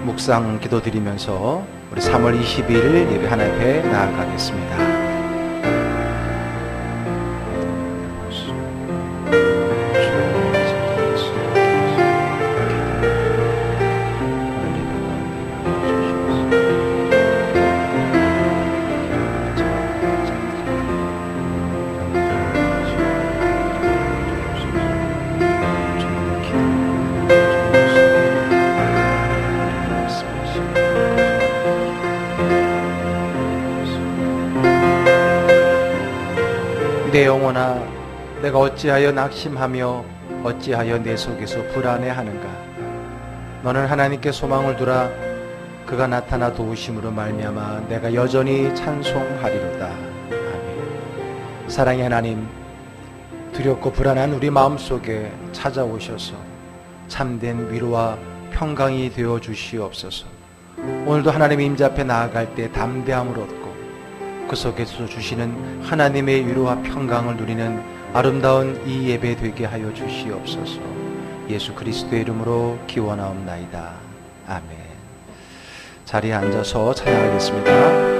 묵상 기도드리면서 우리 3월 22일 예배 하나님 앞에 나아가겠습니다. 내 영혼아, 내가 어찌하여 낙심하며 어찌하여 내 속에서 불안해하는가. 너는 하나님께 소망을 두라. 그가 나타나 도우심으로 말미암아 내가 여전히 찬송하리로다. 아멘. 사랑의 하나님, 두렵고 불안한 우리 마음속에 찾아오셔서 참된 위로와 평강이 되어 주시옵소서. 오늘도 하나님의 임재 앞에 나아갈 때 담대함을 얻고 그 속에서 주시는 하나님의 위로와 평강을 누리는 아름다운 이 예배 되게 하여 주시옵소서. 예수 그리스도의 이름으로 기원하옵나이다. 아멘. 자리에 앉아서 찬양하겠습니다.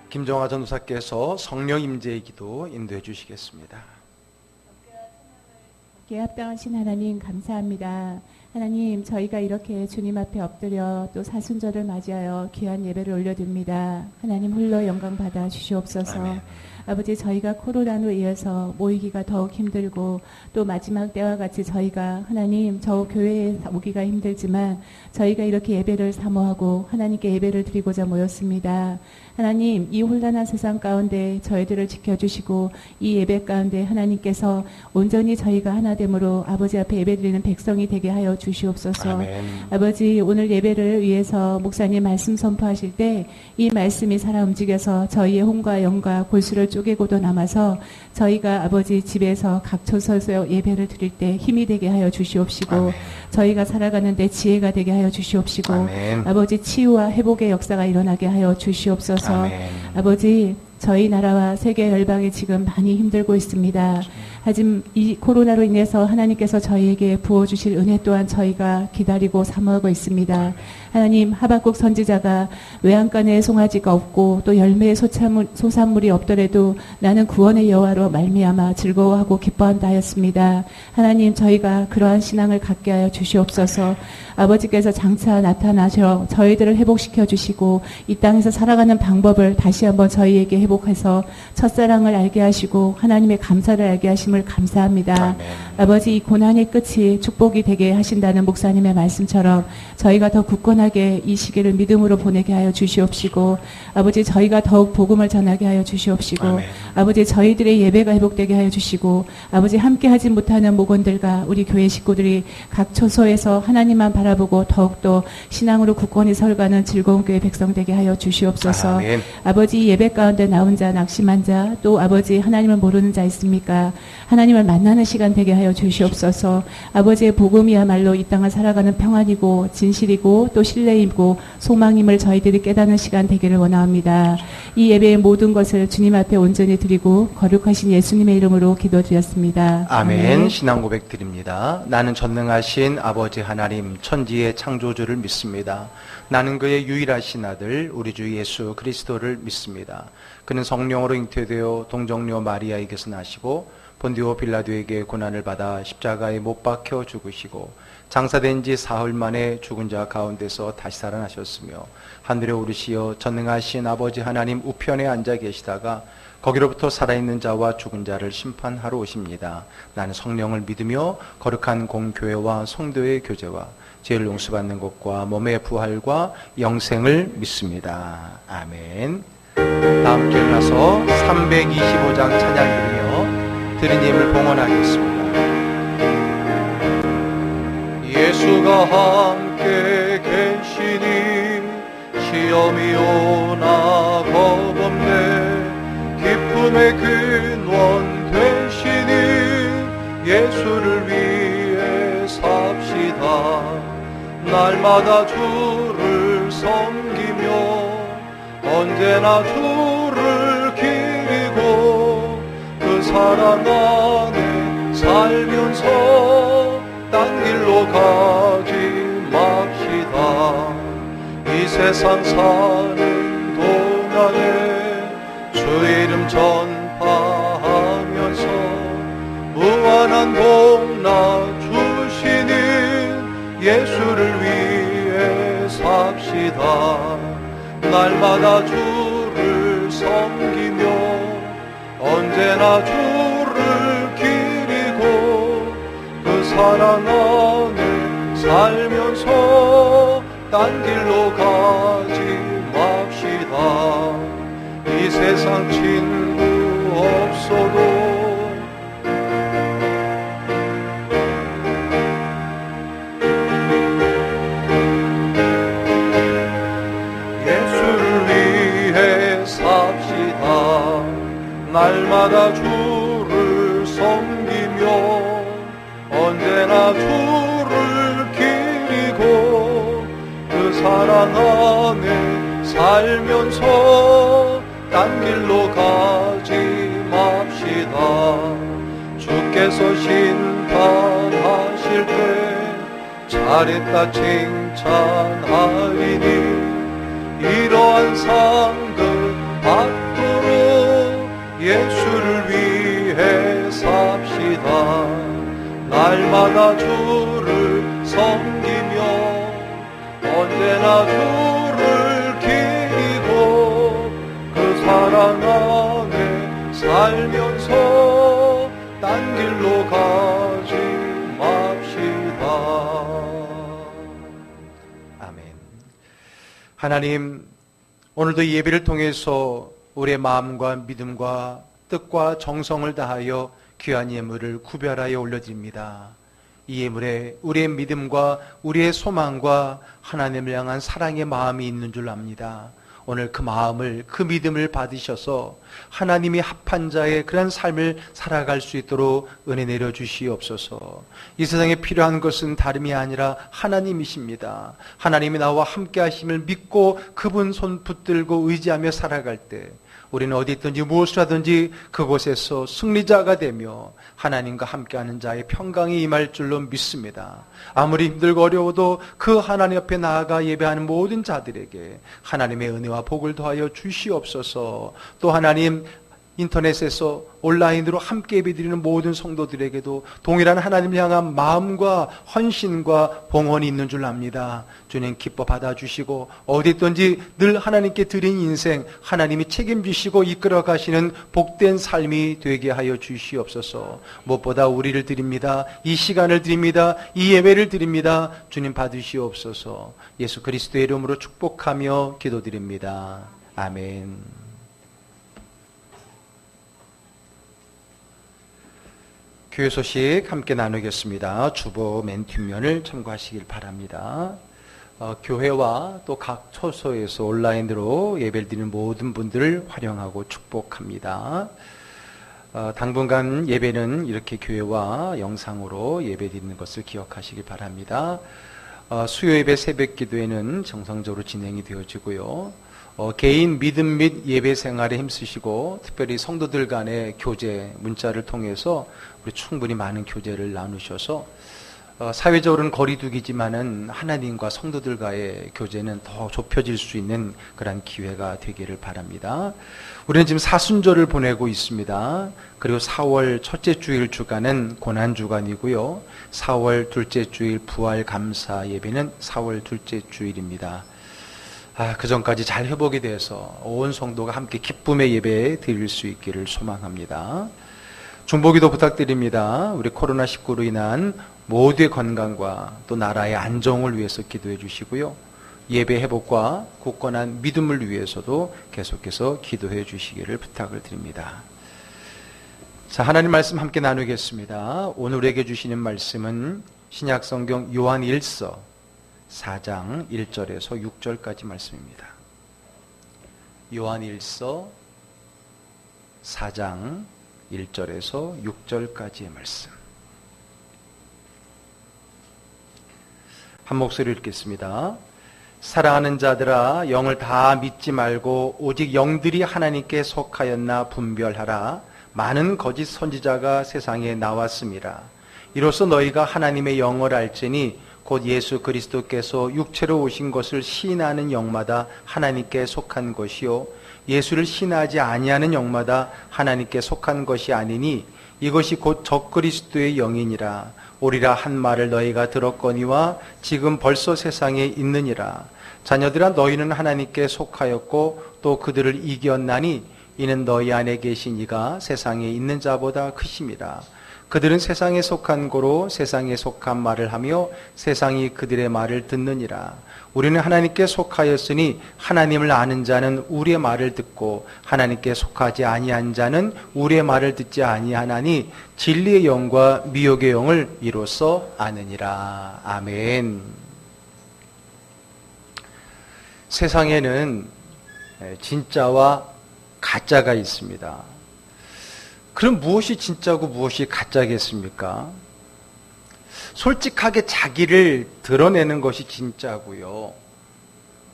김정화 전도사께서 성령 임재의 기도 인도해 주시겠습니다. 합당하신 하나님 감사합니다. 하나님, 저희가 이렇게 주님 앞에 엎드려 또 사순절을 맞이하여 귀한 예배를 올려드립니다. 하나님 홀로 영광 받아 주시옵소서. 아멘. 아버지, 저희가 코로나로 인해서 모이기가 더욱 힘들고 또 마지막 때와 같이 저희가 하나님 저 교회에 오기가 힘들지만 저희가 이렇게 예배를 사모하고 하나님께 예배를 드리고자 모였습니다. 하나님, 이 혼란한 세상 가운데 저희들을 지켜주시고 이 예배 가운데 하나님께서 온전히 저희가 하나됨으로 아버지 앞에 예배드리는 백성이 되게 하여 주시옵소서. 아멘. 아버지, 오늘 예배를 위해서 목사님 말씀 선포하실 때 이 말씀이 살아 움직여서 저희의 혼과 영과 골수를 쪼개고도 남아서 저희가 아버지 집에서 각처서서 예배를 드릴 때 힘이 되게 하여 주시옵시고 아멘. 저희가 살아가는데 지혜가 되게 하여 주시옵시고 아멘. 아버지 치유와 회복의 역사가 일어나게 하여 주시옵소서. 아멘. 아버지, 저희 나라와 세계 열방이 지금 많이 힘들고 있습니다. 하지만 이 코로나로 인해서 하나님께서 저희에게 부어주실 은혜 또한 저희가 기다리고 사모하고 있습니다. 하나님, 하박국 선지자가 외양간에 송아지가 없고 또 열매의 소산물이 없더라도 나는 구원의 여호와로 말미암아 즐거워하고 기뻐한다 하였습니다. 하나님, 저희가 그러한 신앙을 갖게 하여 주시옵소서. 아버지께서 장차 나타나셔 저희들을 회복시켜 주시고 이 땅에서 살아가는 방법을 다시 한번 저희에게 회복해서 첫사랑을 알게 하시고 하나님의 감사를 알게 하심을 감사합니다. 아멘. 아버지, 이 고난의 끝이 축복이 되게 하신다는 목사님의 말씀처럼 저희가 더 굳건하게 이 시기를 믿음으로 보내게 하여 주시옵시고, 아버지, 저희가 더욱 복음을 전하게 하여 주시옵시고, 아멘. 아버지, 저희들의 예배가 회복되게 하여 주시고, 아버지, 함께 하지 못하는 목원들과 우리 교회 식구들이 각 초소에서 하나님만 바라보고 더욱더 신앙으로 굳건히 설가는 즐거운 교회 백성 되게 하여 주시옵소서. 아멘. 아버지, 예배 가운데 나온 자, 낙심한 자, 또 아버지, 하나님을 모르는 자 있습니까? 하나님을 만나는 시간 되게 하여 주시옵소서. 아버지의 복음이야말로 이 땅을 살아가는 평안이고 진실이고 또 신뢰이고 소망임을 저희들이 깨닫는 시간 되기를 원합니다. 이 예배의 모든 것을 주님 앞에 온전히 드리고 거룩하신 예수님의 이름으로 기도드렸습니다. 아멘. 신앙 고백 드립니다. 나는 전능하신 아버지 하나님 천지의 창조주를 믿습니다. 나는 그의 유일하신 아들 우리 주 예수 그리스도를 믿습니다. 그는 성령으로 잉태되어 동정녀 마리아에게서 나시고 본디오 빌라도에게 고난을 받아 십자가에 못 박혀 죽으시고 장사된 지 사흘 만에 죽은 자 가운데서 다시 살아나셨으며 하늘에 오르시어 전능하신 아버지 하나님 우편에 앉아 계시다가 거기로부터 살아있는 자와 죽은 자를 심판하러 오십니다. 나는 성령을 믿으며 거룩한 공교회와 성도의 교제와 죄를 용서받는 것과 몸의 부활과 영생을 믿습니다. 아멘. 다음 주에 나서 325장 찬양 드리며 들은 예물 봉헌하겠습니다. 예수가 함께 계시니 시험이 오나 겁없네. 기쁨의 근원 되시니 예수를 위해 삽시다. 날마다 주를 섬기며 언제나 주를 기리고 그 사랑 안에 살면서 딴 길로 가지 맙시다. 이 세상 사는 동안에 주 이름 전파하면서 무한한 복나 주시는 예수를 위해 삽시다. 날마다 주를 섬기며 언제나 주를 기리고 그 사랑 안에 살면서 딴 길로 가지 맙시다. 이 세상 친구 없어도 날마다 주를 섬기며 언제나 주를 기리고 그 사랑 안에 살면서 딴 길로 가지 맙시다. 주께서 심판하실 때 잘했다 칭찬하리니 이러한 상급 받도록 예수를 위해 삽시다. 날마다 주를 섬기며 언제나 주를 기리고 그 사랑 안에 살면서 딴 길로 가지 맙시다. 아멘. 하나님, 오늘도 이 예배를 통해서 우리의 마음과 믿음과 뜻과 정성을 다하여 귀한 예물을 구별하여 올려드립니다. 이 예물에 우리의 믿음과 우리의 소망과 하나님을 향한 사랑의 마음이 있는 줄 압니다. 오늘 그 마음을, 그 믿음을 받으셔서 하나님이 합한 자의 그런 삶을 살아갈 수 있도록 은혜 내려주시옵소서. 이 세상에 필요한 것은 다름이 아니라 하나님이십니다. 하나님이 나와 함께 하심을 믿고 그분 손 붙들고 의지하며 살아갈 때 우리는 어디 있든지 무엇을 하든지 그곳에서 승리자가 되며 하나님과 함께하는 자의 평강이 임할 줄로 믿습니다. 아무리 힘들고 어려워도 그 하나님 앞에 나아가 예배하는 모든 자들에게 하나님의 은혜와 복을 더하여 주시옵소서. 또 하나님, 인터넷에서 온라인으로 함께 예배드리는 모든 성도들에게도 동일한 하나님을 향한 마음과 헌신과 봉헌이 있는 줄 압니다. 주님 기뻐 받아주시고 어디 있든지 늘 하나님께 드린 인생 하나님이 책임지시고 이끌어 가시는 복된 삶이 되게 하여 주시옵소서. 무엇보다 우리를 드립니다. 이 시간을 드립니다. 이 예배를 드립니다. 주님 받으시옵소서. 예수 그리스도의 이름으로 축복하며 기도드립니다. 아멘. 교회 소식 함께 나누겠습니다. 주보 맨 뒷면을 참고하시길 바랍니다. 교회와 또 각 처소에서 온라인으로 예배를 드리는 모든 분들을 환영하고 축복합니다. 당분간 예배는 이렇게 교회와 영상으로 예배 드리는 것을 기억하시길 바랍니다. 수요 예배 새벽 기도회는 정상적으로 진행이 되어지고요. 개인 믿음 및 예배 생활에 힘쓰시고 특별히 성도들 간의 교제 문자를 통해서 우리 충분히 많은 교제를 나누셔서 사회적으로는 거리두기지만은 하나님과 성도들과의 교제는 더 좁혀질 수 있는 그런 기회가 되기를 바랍니다. 우리는 지금 사순절을 보내고 있습니다. 그리고 4월 첫째 주일 주간은 고난주간이고요. 4월 둘째 주일 부활 감사 예배는 4월 둘째 주일입니다. 그 전까지 잘 회복이 돼서 온 성도가 함께 기쁨의 예배 드릴 수 있기를 소망합니다. 중보기도 부탁드립니다. 우리 코로나19로 인한 모두의 건강과 또 나라의 안정을 위해서 기도해 주시고요. 예배 회복과 굳건한 믿음을 위해서도 계속해서 기도해 주시기를 부탁을 드립니다. 자, 하나님 말씀 함께 나누겠습니다. 오늘 우리에게 주시는 말씀은 신약성경 요한 1서 4장 1절에서 6절까지 말씀입니다. 요한 1서 4장 1절에서 6절까지의 말씀. 한 목소리 읽겠습니다. 사랑하는 자들아, 영을 다 믿지 말고 오직 영들이 하나님께 속하였나 분별하라. 많은 거짓 선지자가 세상에 나왔습니다. 이로써 너희가 하나님의 영을 알지니 곧 예수 그리스도께서 육체로 오신 것을 시인하는 영마다 하나님께 속한 것이요 예수를 시인하지 아니하는 영마다 하나님께 속한 것이 아니니 이것이 곧 적그리스도의 영이니라. 오리라 한 말을 너희가 들었거니와 지금 벌써 세상에 있느니라. 자녀들아, 너희는 하나님께 속하였고 또 그들을 이겼나니 이는 너희 안에 계신 이가 세상에 있는 자보다 크심이라. 그들은 세상에 속한 고로 세상에 속한 말을 하며 세상이 그들의 말을 듣느니라. 우리는 하나님께 속하였으니 하나님을 아는 자는 우리의 말을 듣고 하나님께 속하지 아니한 자는 우리의 말을 듣지 아니하나니 진리의 영과 미혹의 영을 이로써 아느니라. 아멘. 세상에는 진짜와 가짜가 있습니다. 그럼 무엇이 진짜고 무엇이 가짜겠습니까? 솔직하게 자기를 드러내는 것이 진짜고요.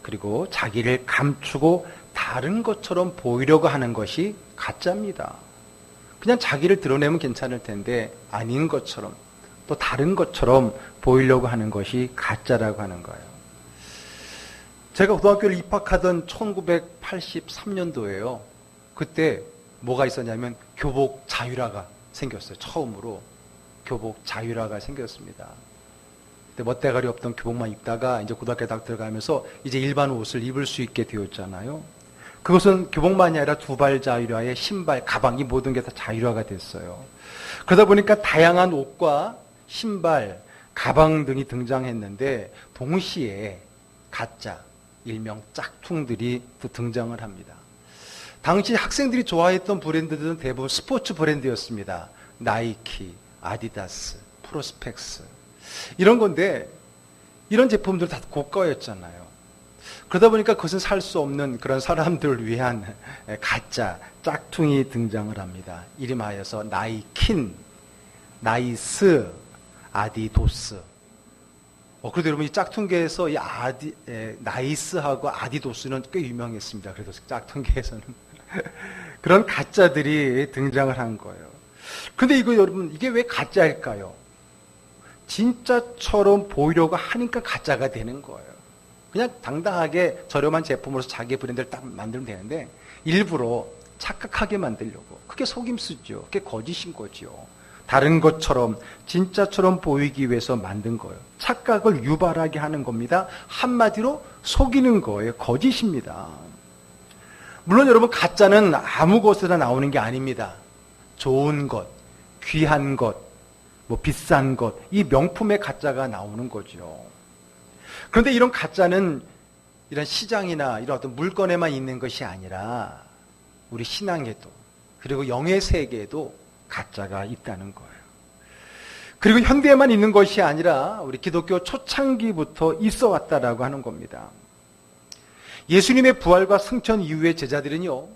그리고 자기를 감추고 다른 것처럼 보이려고 하는 것이 가짜입니다. 그냥 자기를 드러내면 괜찮을 텐데 아닌 것처럼 또 다른 것처럼 보이려고 하는 것이 가짜라고 하는 거예요. 제가 고등학교를 입학하던 1983년도예요. 그때 뭐가 있었냐면 교복 자율화가 생겼어요. 처음으로 교복 자율화가 생겼습니다. 그때 멋대가리 없던 교복만 입다가 이제 고등학교 딱 들어가면서 이제 일반 옷을 입을 수 있게 되었잖아요. 그것은 교복만이 아니라 두발 자율화에 신발, 가방 이 모든 게 다 자율화가 됐어요. 그러다 보니까 다양한 옷과 신발, 가방 등이 등장했는데 동시에 가짜, 일명 짝퉁들이 또 등장을 합니다. 당시 학생들이 좋아했던 브랜드들은 대부분 스포츠 브랜드였습니다. 나이키, 아디다스, 프로스펙스 이런 건데 이런 제품들 다 고가였잖아요. 그러다 보니까 그것은 살 수 없는 그런 사람들을 위한 가짜 짝퉁이 등장을 합니다. 이름하여서 나이킨, 나이스, 아디도스. 그래도 여러분 이 짝퉁계에서 이 나이스하고 아디도스는 꽤 유명했습니다. 그래도 짝퉁계에서는 그런 가짜들이 등장을 한 거예요. 근데 이거 여러분 이게 왜 가짜일까요? 진짜처럼 보이려고 하니까 가짜가 되는 거예요. 그냥 당당하게 저렴한 제품으로서 자기 브랜드를 딱 만들면 되는데 일부러 착각하게 만들려고. 그게 속임수죠. 그게 거짓인 거죠. 다른 것처럼 진짜처럼 보이기 위해서 만든 거예요. 착각을 유발하게 하는 겁니다. 한마디로 속이는 거예요. 거짓입니다. 물론 여러분 가짜는 아무 곳에나 나오는 게 아닙니다. 좋은 것, 귀한 것, 뭐 비싼 것, 이 명품의 가짜가 나오는 거죠. 그런데 이런 가짜는 이런 시장이나 이런 어떤 물건에만 있는 것이 아니라 우리 신앙에도 그리고 영의 세계에도 가짜가 있다는 거예요. 그리고 현대에만 있는 것이 아니라 우리 기독교 초창기부터 있어 왔다라고 하는 겁니다. 예수님의 부활과 승천 이후의 제자들은요,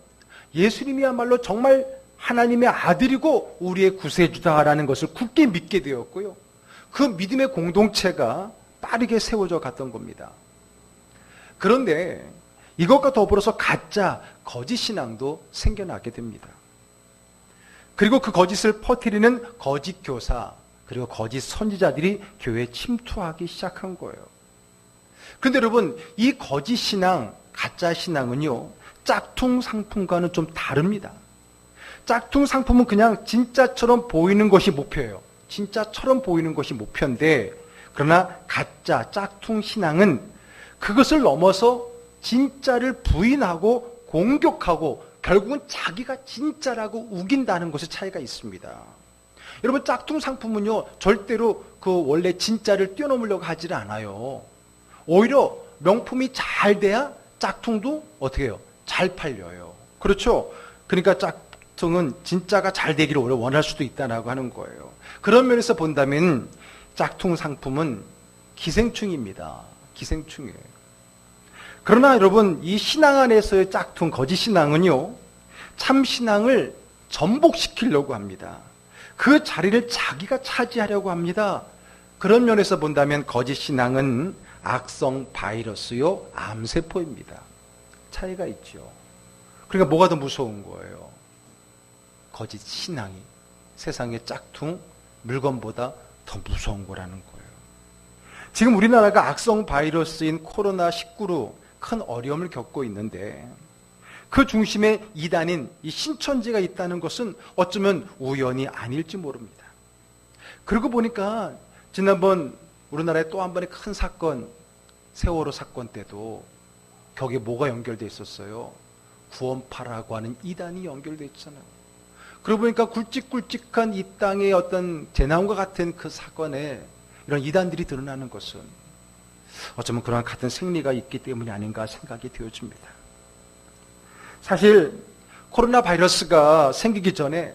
예수님이야말로 정말 하나님의 아들이고 우리의 구세주다라는 것을 굳게 믿게 되었고요. 그 믿음의 공동체가 빠르게 세워져 갔던 겁니다. 그런데 이것과 더불어서 가짜, 거짓 신앙도 생겨나게 됩니다. 그리고 그 거짓을 퍼뜨리는 거짓 교사, 그리고 거짓 선지자들이 교회에 침투하기 시작한 거예요. 그런데 여러분, 이 거짓 신앙, 가짜 신앙은요, 짝퉁 상품과는 좀 다릅니다. 짝퉁 상품은 그냥 진짜처럼 보이는 것이 목표예요. 진짜처럼 보이는 것이 목표인데, 그러나 가짜, 짝퉁 신앙은 그것을 넘어서 진짜를 부인하고 공격하고 결국은 자기가 진짜라고 우긴다는 것의 차이가 있습니다. 여러분, 짝퉁 상품은요, 절대로 그 원래 진짜를 뛰어넘으려고 하질 않아요. 오히려 명품이 잘 돼야 짝퉁도 어떻게 해요? 잘 팔려요. 그렇죠? 그러니까 짝퉁은 진짜가 잘 되기를 오히려 원할 수도 있다고 하는 거예요. 그런 면에서 본다면 짝퉁 상품은 기생충입니다. 기생충이에요. 그러나 여러분, 이 신앙 안에서의 짝퉁, 거짓 신앙은요, 참 신앙을 전복시키려고 합니다. 그 자리를 자기가 차지하려고 합니다. 그런 면에서 본다면 거짓 신앙은 악성 바이러스요, 암세포입니다. 차이가 있죠. 그러니까 뭐가 더 무서운 거예요? 거짓 신앙이 세상의 짝퉁 물건보다 더 무서운 거라는 거예요. 지금 우리나라가 악성 바이러스인 코로나19로 큰 어려움을 겪고 있는데 그 중심에 이단인 이 신천지가 있다는 것은 어쩌면 우연이 아닐지 모릅니다. 그러고 보니까 지난번 우리나라의 또 한 번의 큰 사건, 세월호 사건 때도 거기에 뭐가 연결되어 있었어요? 구원파라고 하는 이단이 연결되어 있잖아요. 그러고 보니까 굵직굵직한 이 땅의 어떤 대나무와 같은 그 사건에 이런 이단들이 드러나는 것은 어쩌면 그러한 같은 생리가 있기 때문이 아닌가 생각이 되어집니다. 사실 코로나 바이러스가 생기기 전에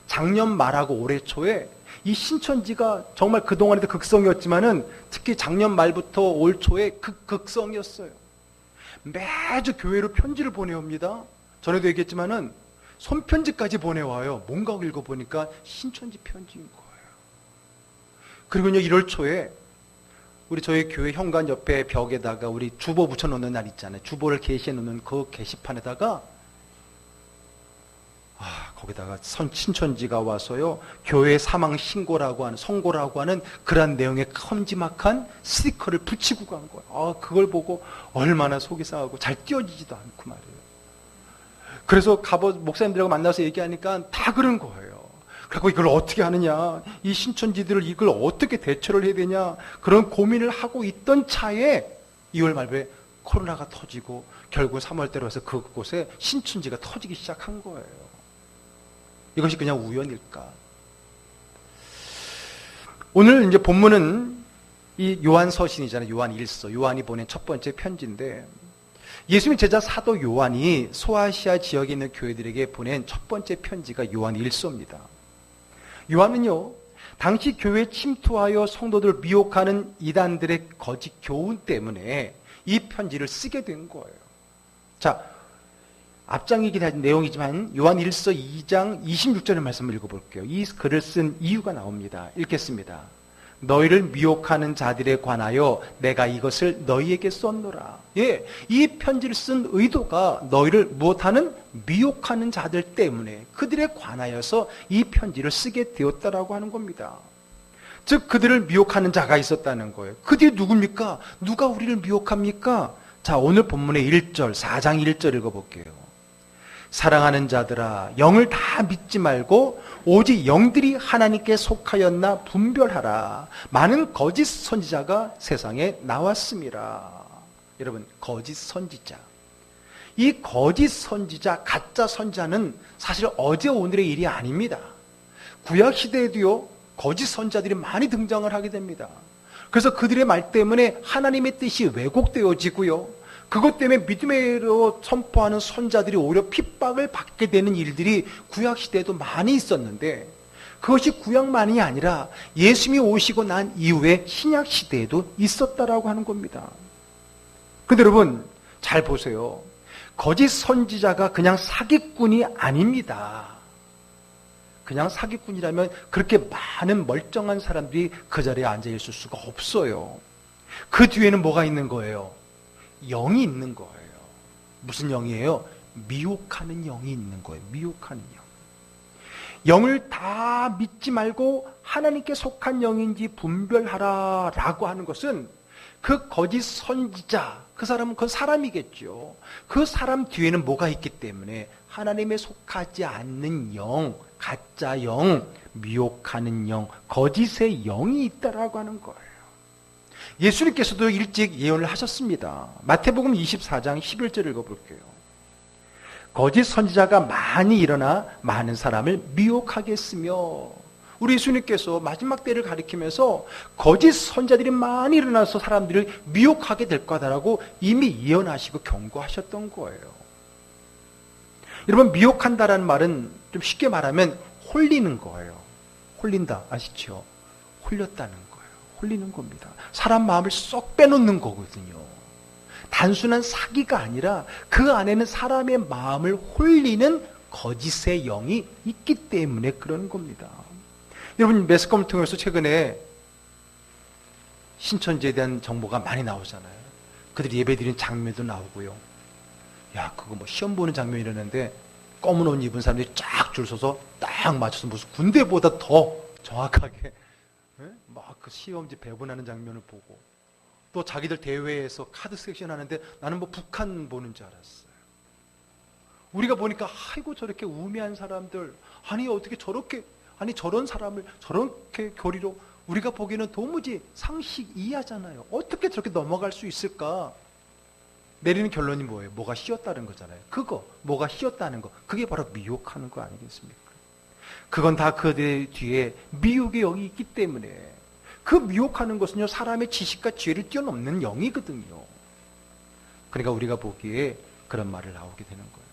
작년 말하고 올해 초에 이 신천지가 정말 그동안에도 극성이었지만은 특히 작년 말부터 올 초에 극성이었어요. 매주 교회로 편지를 보내옵니다. 전에도 얘기했지만은 손편지까지 보내와요. 뭔가 읽어보니까 신천지 편지인 거예요. 그리고요, 1월 초에 우리 저희 교회 현관 옆에 벽에다가 우리 주보 붙여놓는 날 있잖아요. 주보를 게시해 놓는 그 게시판에다가 거기다가 신천지가 와서요, 교회 사망 신고라고 하는, 선고라고 하는 그런 내용의 큼지막한 스티커를 붙이고 간 거예요. 그걸 보고 얼마나 속이 상하고 잘 띄워지지도 않고 말이에요. 그래서 목사님들하고 만나서 얘기하니까 다 그런 거예요. 그리고 이걸 어떻게 하느냐, 이 신천지들을 이걸 어떻게 대처를 해야 되냐, 그런 고민을 하고 있던 차에 2월 말에 코로나가 터지고 결국 3월대로 해서 그곳에 신천지가 터지기 시작한 거예요. 이것이 그냥 우연일까? 오늘 이제 본문은 이 요한 서신이잖아요. 요한 1서. 요한이 보낸 첫 번째 편지인데, 예수님 제자 사도 요한이 소아시아 지역에 있는 교회들에게 보낸 첫 번째 편지가 요한 1서입니다. 요한은요, 당시 교회에 침투하여 성도들을 미혹하는 이단들의 거짓 교훈 때문에 이 편지를 쓰게 된 거예요. 자, 앞장이긴 한 내용이지만 요한 1서 2장 26절의 말씀을 읽어볼게요. 이 글을 쓴 이유가 나옵니다. 읽겠습니다. 너희를 미혹하는 자들에 관하여 내가 이것을 너희에게 썼노라. 예, 이 편지를 쓴 의도가 너희를 무엇하는? 미혹하는 자들 때문에 그들에 관하여서 이 편지를 쓰게 되었다라고 하는 겁니다. 즉 그들을 미혹하는 자가 있었다는 거예요. 그들이 누굽니까? 누가 우리를 미혹합니까? 자, 오늘 본문의 1절, 4장 1절 읽어볼게요. 사랑하는 자들아, 영을 다 믿지 말고 오직 영들이 하나님께 속하였나 분별하라. 많은 거짓 선지자가 세상에 나왔습니다. 여러분, 거짓 선지자. 이 거짓 선지자, 가짜 선지자는 사실 어제 오늘의 일이 아닙니다. 구약 시대에도요, 거짓 선지자들이 많이 등장을 하게 됩니다. 그래서 그들의 말 때문에 하나님의 뜻이 왜곡되어지고요. 그것 때문에 믿음으로 선포하는 선자들이 오히려 핍박을 받게 되는 일들이 구약 시대에도 많이 있었는데, 그것이 구약만이 아니라 예수님이 오시고 난 이후에 신약 시대에도 있었다라고 하는 겁니다. 근데 여러분 잘 보세요. 거짓 선지자가 그냥 사기꾼이 아닙니다. 그냥 사기꾼이라면 그렇게 많은 멀쩡한 사람들이 그 자리에 앉아 있을 수가 없어요. 그 뒤에는 뭐가 있는 거예요? 영이 있는 거예요. 무슨 영이에요? 미혹하는 영이 있는 거예요. 미혹하는 영. 영을 다 믿지 말고 하나님께 속한 영인지 분별하라 라고 하는 것은 그 거짓 선지자, 그 사람은 그 사람이겠죠. 그 사람 뒤에는 뭐가 있기 때문에 하나님에 속하지 않는 영, 가짜 영, 미혹하는 영, 거짓의 영이 있다라고 하는 거예요. 예수님께서도 일찍 예언을 하셨습니다. 마태복음 24장 11절 읽어볼게요. 거짓 선지자가 많이 일어나 많은 사람을 미혹하겠으며, 우리 예수님께서 마지막 때를 가리키면서 거짓 선지자들이 많이 일어나서 사람들을 미혹하게 될 거다라고 이미 예언하시고 경고하셨던 거예요. 여러분, 미혹한다라는 말은 좀 쉽게 말하면 홀리는 거예요. 홀린다, 아시죠? 홀렸다는 거예요. 홀리는 겁니다. 사람 마음을 쏙 빼놓는 거거든요. 단순한 사기가 아니라 그 안에는 사람의 마음을 홀리는 거짓의 영이 있기 때문에 그런 겁니다. 여러분, 매스컴을 통해서 최근에 신천지에 대한 정보가 많이 나오잖아요. 그들이 예배드리는 장면도 나오고요. 야, 그거 뭐 시험 보는 장면이라는데 검은 옷 입은 사람들이 쫙 줄 서서 딱 맞춰서 무슨 군대보다 더 정확하게 막 그 시험지 배분하는 장면을 보고, 또 자기들 대회에서 카드 섹션 하는데 나는 뭐 북한 보는 줄 알았어요. 우리가 보니까 아이고 저렇게 우매한 사람들, 아니 어떻게 저렇게, 아니 저런 사람을 저렇게 교리로, 우리가 보기에는 도무지 상식 이하잖아요. 어떻게 저렇게 넘어갈 수 있을까? 내리는 결론이 뭐예요? 뭐가 씌었다는 거잖아요. 그거, 뭐가 씌었다는 거, 그게 바로 미혹하는 거 아니겠습니까? 그건 다 그들 뒤에 미혹의 영이 있기 때문에, 그 미혹하는 것은요, 사람의 지식과 지혜를 뛰어넘는 영이거든요. 그러니까 우리가 보기에 그런 말을 나오게 되는 거예요.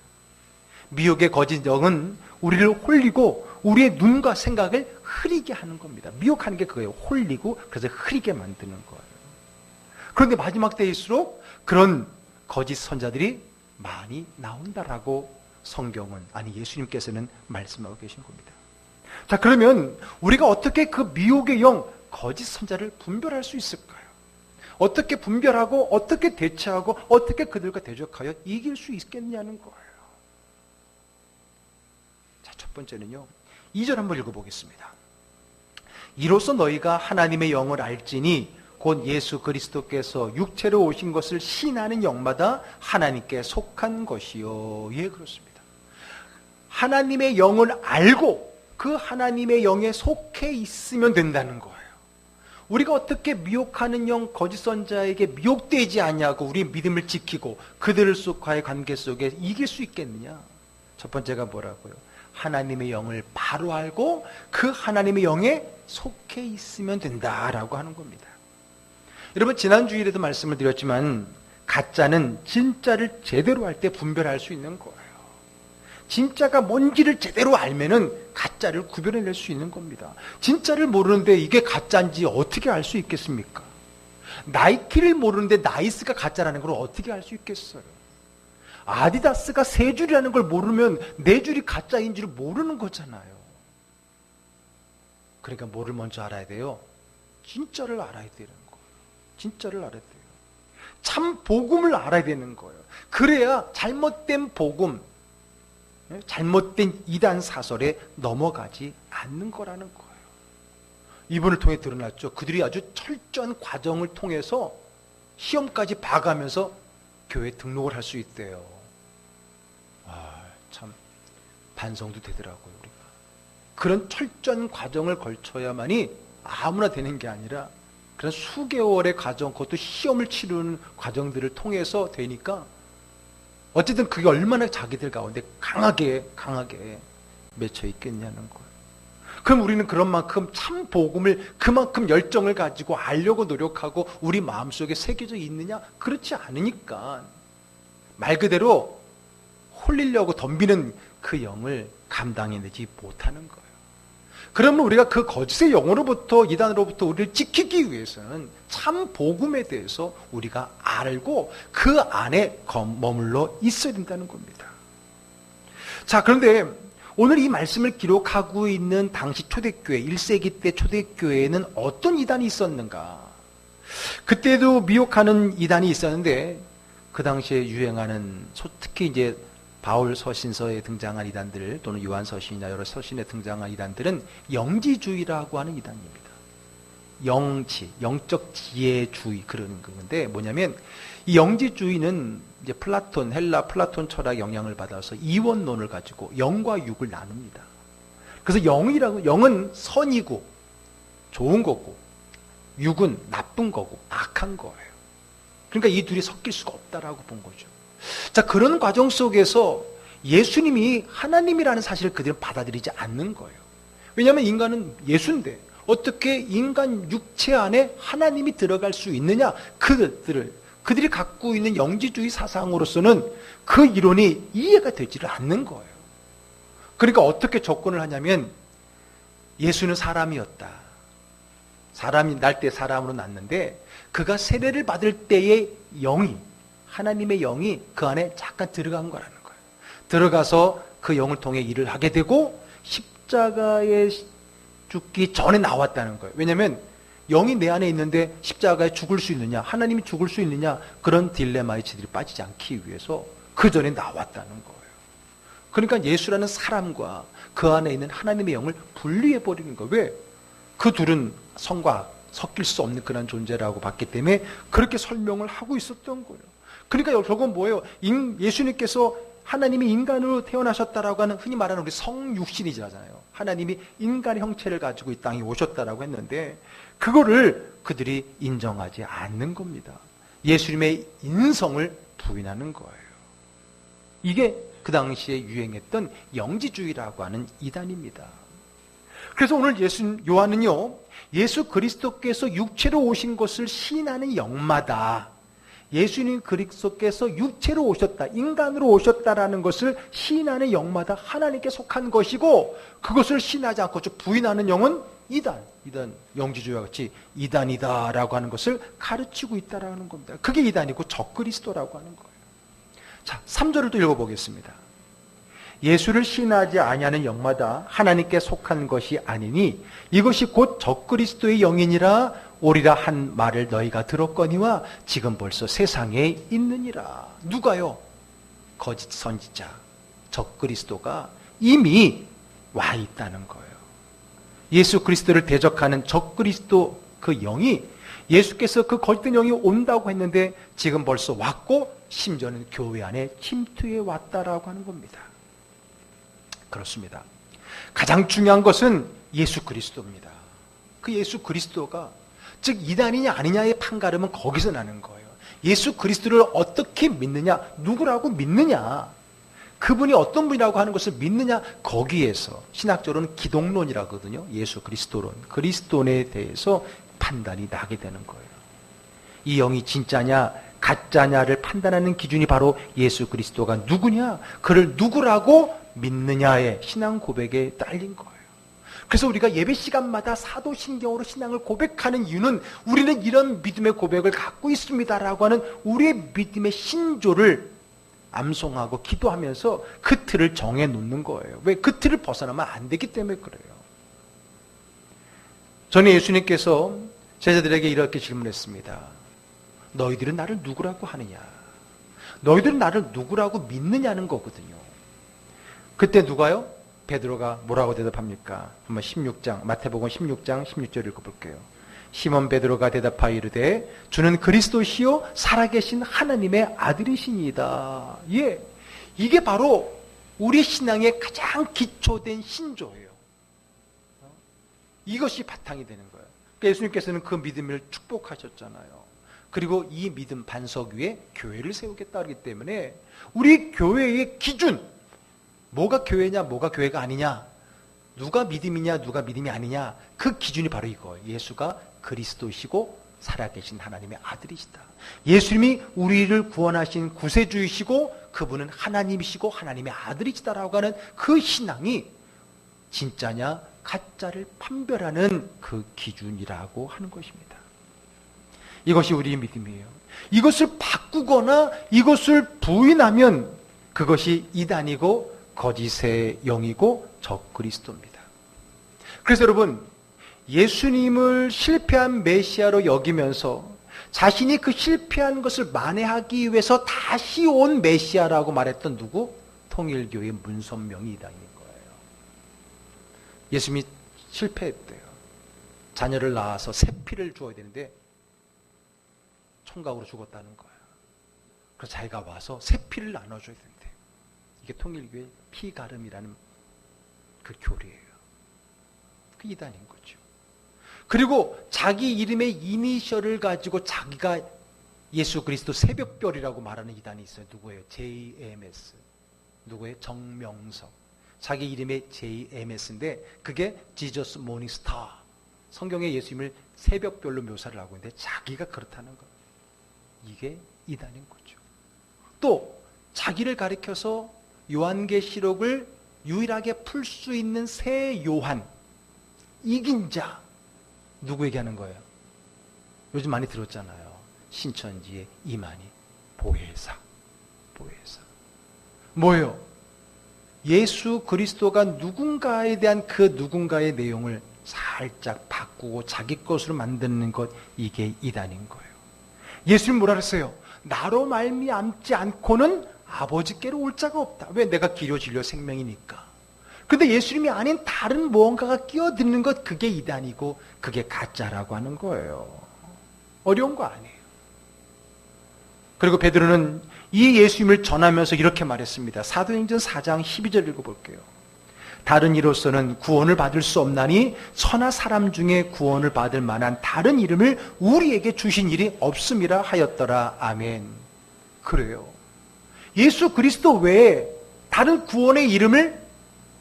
미혹의 거짓 영은 우리를 홀리고 우리의 눈과 생각을 흐리게 하는 겁니다. 미혹하는 게 그거예요. 홀리고, 그래서 흐리게 만드는 거예요. 그런데 마지막 때일수록 그런 거짓 선자들이 많이 나온다라고 성경은, 아니 예수님께서는 말씀하고 계신 겁니다. 자, 그러면 우리가 어떻게 그 미혹의 영, 거짓 선자를 분별할 수 있을까요? 어떻게 분별하고 어떻게 대처하고 어떻게 그들과 대적하여 이길 수 있겠냐는 거예요. 자, 첫 번째는요, 2절 한번 읽어보겠습니다. 이로써 너희가 하나님의 영을 알지니 곧 예수 그리스도께서 육체로 오신 것을 신하는 영마다 하나님께 속한 것이요. 예, 그렇습니다. 하나님의 영을 알고 그 하나님의 영에 속해 있으면 된다는 거예요. 우리가 어떻게 미혹하는 영, 거짓 선자에게 미혹되지 않냐고 우리 믿음을 지키고 그들을 속하의 관계 속에 이길 수 있겠느냐? 첫 번째가 뭐라고요? 하나님의 영을 바로 알고 그 하나님의 영에 속해 있으면 된다라고 하는 겁니다. 여러분, 지난 주일에도 말씀을 드렸지만 가짜는 진짜를 제대로 할 때 분별할 수 있는 거예요. 진짜가 뭔지를 제대로 알면은 가짜를 구별해낼 수 있는 겁니다. 진짜를 모르는데 이게 가짜인지 어떻게 알 수 있겠습니까? 나이키를 모르는데 나이스가 가짜라는 걸 어떻게 알 수 있겠어요? 아디다스가 세 줄이라는 걸 모르면 네 줄이 가짜인 줄 모르는 거잖아요. 그러니까 뭐를 먼저 알아야 돼요? 진짜를 알아야 되는 거예요. 진짜를 알아야 돼요. 참 복음을 알아야 되는 거예요. 그래야 잘못된 복음, 잘못된 이단 사설에 넘어가지 않는 거라는 거예요. 이분을 통해 드러났죠. 그들이 아주 철저한 과정을 통해서 시험까지 봐가면서 교회 등록을 할 수 있대요. 참 반성도 되더라고요. 우리가 그런 철저한 과정을 걸쳐야만이 아무나 되는 게 아니라 그런 수개월의 과정, 그것도 시험을 치르는 과정들을 통해서 되니까 어쨌든 그게 얼마나 자기들 가운데 강하게 맺혀 있겠냐는 거예요. 그럼 우리는 그런 만큼 참 복음을 그만큼 열정을 가지고 알려고 노력하고 우리 마음속에 새겨져 있느냐? 그렇지 않으니까 말 그대로 홀리려고 덤비는 그 영을 감당해내지 못하는 거예요. 그러면 우리가 그 거짓의 영으로부터, 이단으로부터 우리를 지키기 위해서는 참 복음에 대해서 우리가 알고 그 안에 머물러 있어야 된다는 겁니다. 자, 그런데 오늘 이 말씀을 기록하고 있는 당시 초대교회, 1세기 때 초대교회에는 어떤 이단이 있었는가? 그때도 미혹하는 이단이 있었는데 그 당시에 유행하는, 특히 이제 바울 서신서에 등장한 이단들 또는 요한 서신이나 여러 서신에 등장한 이단들은 영지주의라고 하는 이단입니다. 영지, 영적 지혜주의 그런 건데 뭐냐면 이 영지주의는 이제 헬라 플라톤 철학 영향을 받아서 이원론을 가지고 영과 육을 나눕니다. 그래서 영은 선이고 좋은 거고 육은 나쁜 거고 악한 거예요. 그러니까 이 둘이 섞일 수가 없다라고 본 거죠. 자, 그런 과정 속에서 예수님이 하나님이라는 사실을 그들은 받아들이지 않는 거예요. 왜냐하면 인간은 예수인데 어떻게 인간 육체 안에 하나님이 들어갈 수 있느냐? 그들이 갖고 있는 영지주의 사상으로서는 그 이론이 이해가 되지를 않는 거예요. 그러니까 어떻게 접근을 하냐면 예수는 사람이었다. 사람이 날 때 사람으로 났는데 그가 세례를 받을 때의 영이, 하나님의 영이 그 안에 잠깐 들어간 거라는 거예요. 들어가서 그 영을 통해 일을 하게 되고 십자가에 죽기 전에 나왔다는 거예요. 왜냐하면 영이 내 안에 있는데 십자가에 죽을 수 있느냐, 하나님이 죽을 수 있느냐, 그런 딜레마에 지들이 빠지지 않기 위해서 그 전에 나왔다는 거예요. 그러니까 예수라는 사람과 그 안에 있는 하나님의 영을 분리해버리는 거예요. 왜? 그 둘은 성과 섞일 수 없는 그런 존재라고 봤기 때문에 그렇게 설명을 하고 있었던 거예요. 그러니까 결국은 뭐예요? 예수님께서 하나님이 인간으로 태어나셨다라고 하는 흔히 말하는 우리 성육신이잖아요. 하나님이 인간의 형체를 가지고 이 땅에 오셨다라고 했는데 그거를 그들이 인정하지 않는 겁니다. 예수님의 인성을 부인하는 거예요. 이게 그 당시에 유행했던 영지주의라고 하는 이단입니다. 그래서 오늘 요한은요, 예수 그리스도께서 육체로 오신 것을 시인하는 영마다 예수님 그리스도께서 육체로 오셨다, 인간으로 오셨다라는 것을 시인하는 영마다 하나님께 속한 것이고 그것을 시인하지 않고 부인하는 영은 이단, 영지주의와 같이 이단이다라고 하는 것을 가르치고 있다라는 겁니다. 그게 이단이고 적그리스도라고 하는 거예요. 자, 3절을 또 읽어보겠습니다. 예수를 시인하지 아니하는 영마다 하나님께 속한 것이 아니니 이것이 곧 적그리스도의 영이니라 오리라 한 말을 너희가 들었거니와 지금 벌써 세상에 있느니라. 누가요? 거짓 선지자 적그리스도가 이미 와 있다는 거예요. 예수 그리스도를 대적하는 적그리스도 그 영이 예수께서 그 거짓된 영이 온다고 했는데 지금 벌써 왔고 심지어는 교회 안에 침투해 왔다라고 하는 겁니다. 그렇습니다. 가장 중요한 것은 예수 그리스도입니다. 그 예수 그리스도가 즉 이단이냐 아니냐의 판가름은 거기서 나는 거예요. 예수 그리스도를 어떻게 믿느냐, 누구라고 믿느냐, 그분이 어떤 분이라고 하는 것을 믿느냐, 거기에서 신학적으로는 기독론이라고 하거든요. 예수 그리스도론, 그리스도에 대해서 판단이 나게 되는 거예요. 이 영이 진짜냐 가짜냐를 판단하는 기준이 바로 예수 그리스도가 누구냐, 그를 누구라고 믿느냐의 신앙 고백에 딸린 거예요. 그래서 우리가 예배 시간마다 사도신경으로 신앙을 고백하는 이유는 우리는 이런 믿음의 고백을 갖고 있습니다라고 하는 우리의 믿음의 신조를 암송하고 기도하면서 그 틀을 정해놓는 거예요. 왜? 그 틀을 벗어나면 안 되기 때문에 그래요. 전에 예수님께서 제자들에게 이렇게 질문했습니다. 너희들은 나를 누구라고 하느냐? 너희들은 나를 누구라고 믿느냐는 거거든요. 그때 누가요? 베드로가 뭐라고 대답합니까? 한번 16장, 마태복음 16장 16절 읽어볼게요. 시몬 베드로가 대답하여 이르되 주는 그리스도시요 살아계신 하나님의 아들이시니이다. 예, 이게 바로 우리 신앙의 가장 기초된 신조예요. 이것이 바탕이 되는 거예요. 그러니까 예수님께서는 그 믿음을 축복하셨잖아요. 그리고 이 믿음 반석 위에 교회를 세우겠다 하기 때문에 우리 교회의 기준, 뭐가 교회냐 뭐가 교회가 아니냐, 누가 믿음이냐 누가 믿음이 아니냐, 그 기준이 바로 이거예요. 예수가 그리스도이시고 살아계신 하나님의 아들이시다. 예수님이 우리를 구원하신 구세주이시고 그분은 하나님이시고 하나님의 아들이시다라고 하는 그 신앙이 진짜냐 가짜를 판별하는 그 기준이라고 하는 것입니다. 이것이 우리의 믿음이에요. 이것을 바꾸거나 이것을 부인하면 그것이 이단이고 거짓의 영이고 적그리스도입니다. 그래서 여러분, 예수님을 실패한 메시아로 여기면서 자신이 그 실패한 것을 만회하기 위해서 다시 온 메시아라고 말했던 누구? 통일교의 문선명이 이단인 거예요. 예수님이 실패했대요. 자녀를 낳아서 새 피를 주어야 되는데 총각으로 죽었다는 거예요. 그래서 자기가 와서 새 피를 나눠줘야 된대. 이게 통일교의 피가름이라는 그 교리예요. 그 이단인 거죠. 그리고 자기 이름의 이니셜을 가지고 자기가 예수 그리스도 새벽별이라고 말하는 이단이 있어요. 누구예요? JMS. 누구예요? 정명석. 자기 이름의 JMS인데 그게 Jesus Morning Star. 성경에 예수님을 새벽별로 묘사를 하고 있는데 자기가 그렇다는 것. 이게 이단인 거죠. 또 자기를 가리켜서 요한계시록을 유일하게 풀 수 있는 새 요한, 이긴 자, 누구 얘기하는 거예요? 요즘 많이 들었잖아요. 신천지의 이만희 보혜사. 뭐예요? 예수 그리스도가 누군가에 대한 그 누군가의 내용을 살짝 바꾸고 자기 것으로 만드는 것, 이게 이단인 거예요. 예수님 뭐라 그랬어요? 나로 말미암지 않고는 아버지께로 올 자가 없다. 왜? 내가 길이요 진리요 생명이니까. 근데 예수님이 아닌 다른 무언가가 끼어드는 것, 그게 이단이고 그게 가짜라고 하는 거예요. 어려운 거 아니에요. 그리고 베드로는 이 예수님을 전하면서 이렇게 말했습니다. 사도행전 4장 12절 읽어볼게요. 다른 이로서는 구원을 받을 수 없나니 천하 사람 중에 구원을 받을 만한 다른 이름을 우리에게 주신 일이 없음이라 하였더라. 아멘. 그래요. 예수 그리스도 외에 다른 구원의 이름을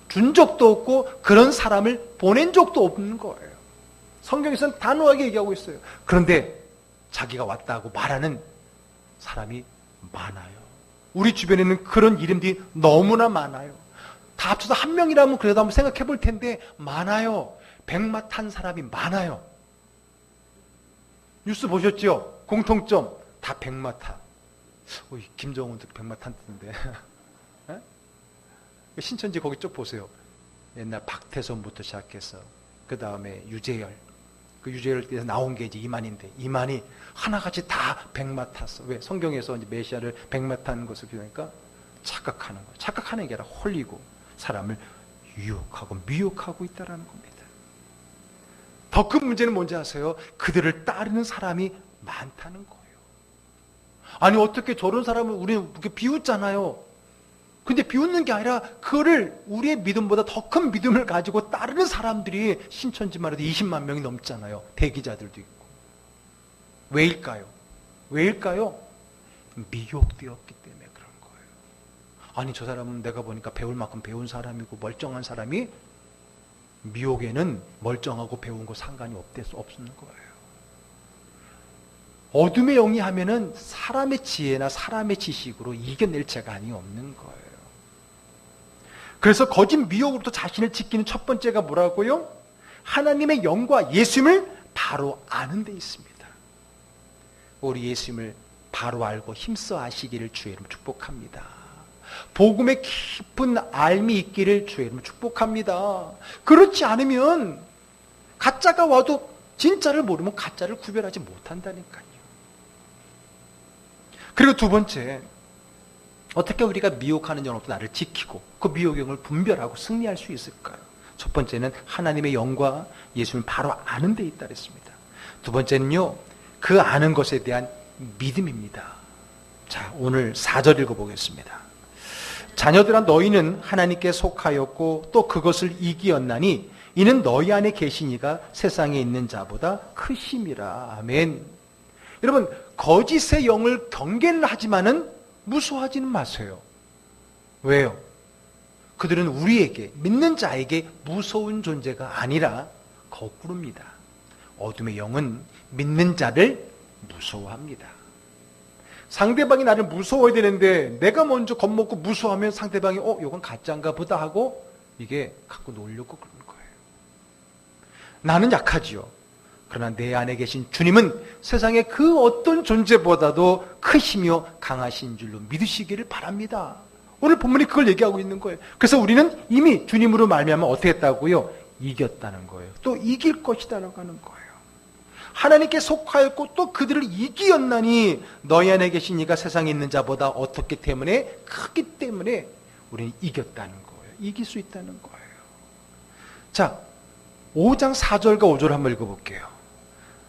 준 적도 없고 그런 사람을 보낸 적도 없는 거예요. 성경에서는 단호하게 얘기하고 있어요. 그런데 자기가 왔다고 말하는 사람이 많아요. 우리 주변에는 그런 이름들이 너무나 많아요. 다 합쳐서 한 명이라면 그래도 한번 생각해 볼 텐데 많아요. 백마 탄 사람이 많아요. 뉴스 보셨죠? 공통점 다 백마 타. 김정은도 백마 탄다는데. 신천지 거기 쭉 보세요. 옛날 박태선부터 시작해서 그 다음에 유재열. 그 유재열에서 나온 게 이제 이만인데 이만이 하나같이 다 백마 탔어. 왜? 성경에서 이제 메시아를 백마 타는 것을 비유하니까 착각하는 거예요. 착각하는 게 아니라 홀리고 사람을 유혹하고 미혹하고 있다는 겁니다. 더 큰 문제는 뭔지 아세요? 그들을 따르는 사람이 많다는 거예요. 아니 어떻게 저런 사람을 우리는 그렇게 비웃잖아요. 근데 비웃는 게 아니라 그거를 우리의 믿음보다 더 큰 믿음을 가지고 따르는 사람들이 신천지만 해도 20만 명이 넘잖아요. 대기자들도 있고. 왜일까요? 미혹되었기 때문에 그런 거예요. 아니 저 사람은 내가 보니까 배울 만큼 배운 사람이고 멀쩡한 사람이 미혹에는 멀쩡하고 배운 거 상관이 없는 거예요. 어둠의 영이 하면은 사람의 지혜나 사람의 지식으로 이겨낼 재간이 없는 거예요. 그래서 거짓 미혹으로부터 자신을 지키는 첫 번째가 뭐라고요? 하나님의 영과 예수님을 바로 아는 데 있습니다. 우리 예수님을 바로 알고 힘써 아시기를 주의 이름으로 축복합니다. 복음의 깊은 알미 있기를 주의 이름으로 축복합니다. 그렇지 않으면 가짜가 와도 진짜를 모르면 가짜를 구별하지 못한다니까요. 그리고 두 번째, 어떻게 우리가 미혹하는 영으로부터 나를 지키고 그 미혹의 영을 분별하고 승리할 수 있을까요? 첫 번째는 하나님의 영과 예수님을 바로 아는 데 있다 그랬습니다. 두 번째는요, 그 아는 것에 대한 믿음입니다. 자, 오늘 4절 읽어보겠습니다. 자녀들아, 너희는 하나님께 속하였고 또 그것을 이기었나니 이는 너희 안에 계신 이가 세상에 있는 자보다 크심이라. 아멘. 여러분, 거짓의 영을 경계를 하지만은 무서워하지는 마세요. 왜요? 그들은 우리에게, 믿는 자에게 무서운 존재가 아니라 거꾸로입니다. 어둠의 영은 믿는 자를 무서워합니다. 상대방이 나를 무서워야 되는데 내가 먼저 겁먹고 무서워하면 상대방이 이건 가짜인가 보다 하고 이게 갖고 놀려고 그러는 거예요. 나는 약하지요. 그러나 내 안에 계신 주님은 세상의 그 어떤 존재보다도 크시며 강하신 줄로 믿으시기를 바랍니다. 오늘 본문이 그걸 얘기하고 있는 거예요. 그래서 우리는 이미 주님으로 말미암아 어떻게 했다고요? 이겼다는 거예요. 또 이길 것이다라고 하는 거예요. 하나님께 속하였고 또 그들을 이기었나니 너희 안에 계신 이가 세상에 있는 자보다 어떻기 때문에? 크기 때문에 우리는 이겼다는 거예요. 이길 수 있다는 거예요. 자, 5장 4절과 5절 한번 읽어볼게요.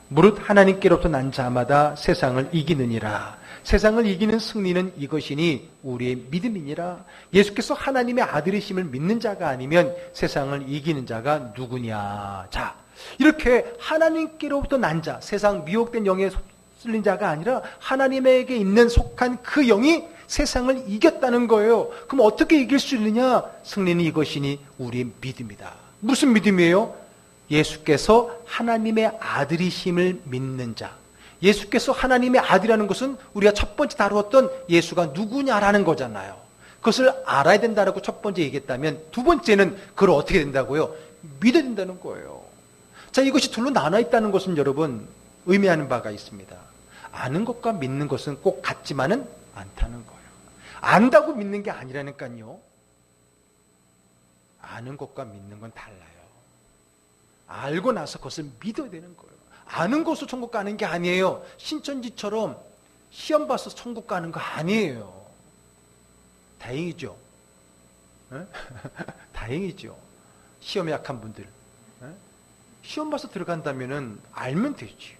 무릇 하나님께로부터 난 자마다 세상을 이기느니라. 세상을 이기는 승리는 이것이니 우리의 믿음이니라. 예수께서 하나님의 아들이심을 믿는 자가 아니면 세상을 이기는 자가 누구냐. 자, 이렇게 하나님께로부터 난 자, 세상 미혹된 영에 쏠린 자가 아니라 하나님에게 있는 속한 그 영이 세상을 이겼다는 거예요. 그럼 어떻게 이길 수 있느냐? 승리는 이것이니 우리의 믿음이다. 무슨 믿음이에요? 예수께서 하나님의 아들이심을 믿는 자. 예수께서 하나님의 아들이라는 것은 우리가 첫 번째 다루었던 예수가 누구냐라는 거잖아요. 그것을 알아야 된다라고 첫 번째 얘기했다면 두 번째는 그걸 어떻게 된다고요? 믿어야 된다는 거예요. 자, 이것이 둘로 나눠 있다는 것은 여러분 의미하는 바가 있습니다. 아는 것과 믿는 것은 꼭 같지만은 않다는 거예요. 안다고 믿는 게 아니라니까요. 아는 것과 믿는 건 달라요. 알고 나서 그것을 믿어야 되는 거예요. 아는 것으로 천국 가는 게 아니에요. 신천지처럼 시험 봐서 천국 가는 거 아니에요. 다행이죠. 다행이죠. 시험에 약한 분들. 시험 봐서 들어간다면은 알면 되지.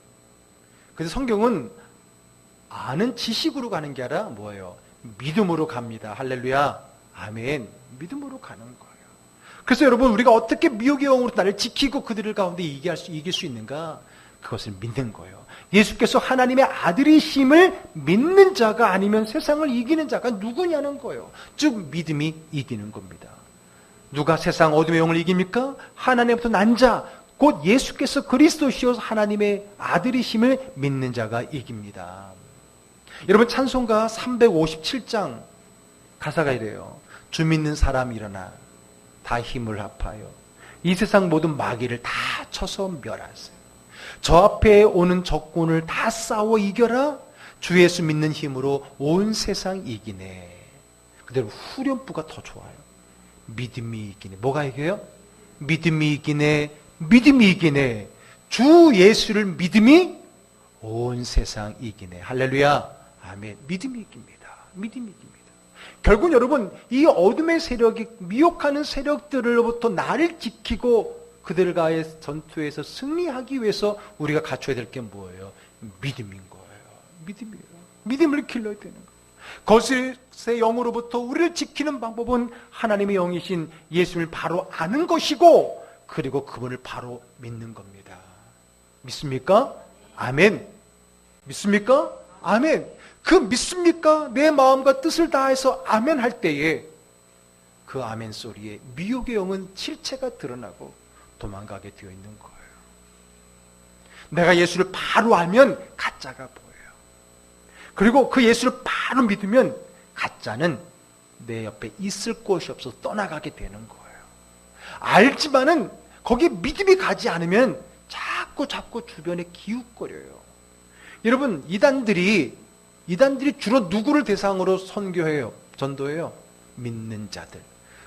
그래서 성경은 아는 지식으로 가는 게 아니라 뭐예요? 믿음으로 갑니다. 할렐루야. 아멘. 믿음으로 가는 거예요. 그래서 여러분, 우리가 어떻게 미혹의 영으로 나를 지키고 그들을 가운데 이길 수 있는가? 그것을 믿는 거예요. 예수께서 하나님의 아들이심을 믿는 자가 아니면 세상을 이기는 자가 누구냐는 거예요. 즉 믿음이 이기는 겁니다. 누가 세상 어둠의 영을 이깁니까? 하나님부터 난 자, 곧 예수께서 그리스도시여 하나님의 아들이심을 믿는 자가 이깁니다. 여러분, 찬송가 357장 가사가 이래요. 주 믿는 사람 일어나 다 힘을 합하여 이 세상 모든 마귀를 다 쳐서 멸하세요. 저 앞에 오는 적군을 다 싸워 이겨라. 주 예수 믿는 힘으로 온 세상 이기네. 그대로 후렴부가 더 좋아요. 믿음이 이기네. 뭐가 이겨요? 믿음이 이기네. 믿음이 이기네. 주 예수를 믿음이 온 세상 이기네. 할렐루야. 아멘. 믿음이 이깁니다. 믿음이 이깁니다. 결국 여러분, 이 어둠의 세력이 미혹하는 세력들로부터 나를 지키고 그들과의 전투에서 승리하기 위해서 우리가 갖춰야 될 게 뭐예요? 믿음인 거예요. 믿음이에요. 믿음을 길러야 되는 거예요. 거짓의 영으로부터 우리를 지키는 방법은 하나님의 영이신 예수를 바로 아는 것이고, 그리고 그분을 바로 믿는 겁니다. 믿습니까? 아멘. 믿습니까? 아멘. 그 믿습니까? 내 마음과 뜻을 다해서 아멘 할 때에 그 아멘 소리에 미혹의 영은 실체가 드러나고 도망가게 되어 있는 거예요. 내가 예수를 바로 알면 가짜가 보여요. 그리고 그 예수를 바로 믿으면 가짜는 내 옆에 있을 곳이 없어서 떠나가게 되는 거예요. 알지만은 거기에 믿음이 가지 않으면 자꾸 주변에 기웃거려요. 여러분, 이단들이 주로 누구를 대상으로 선교해요? 전도해요? 믿는 자들.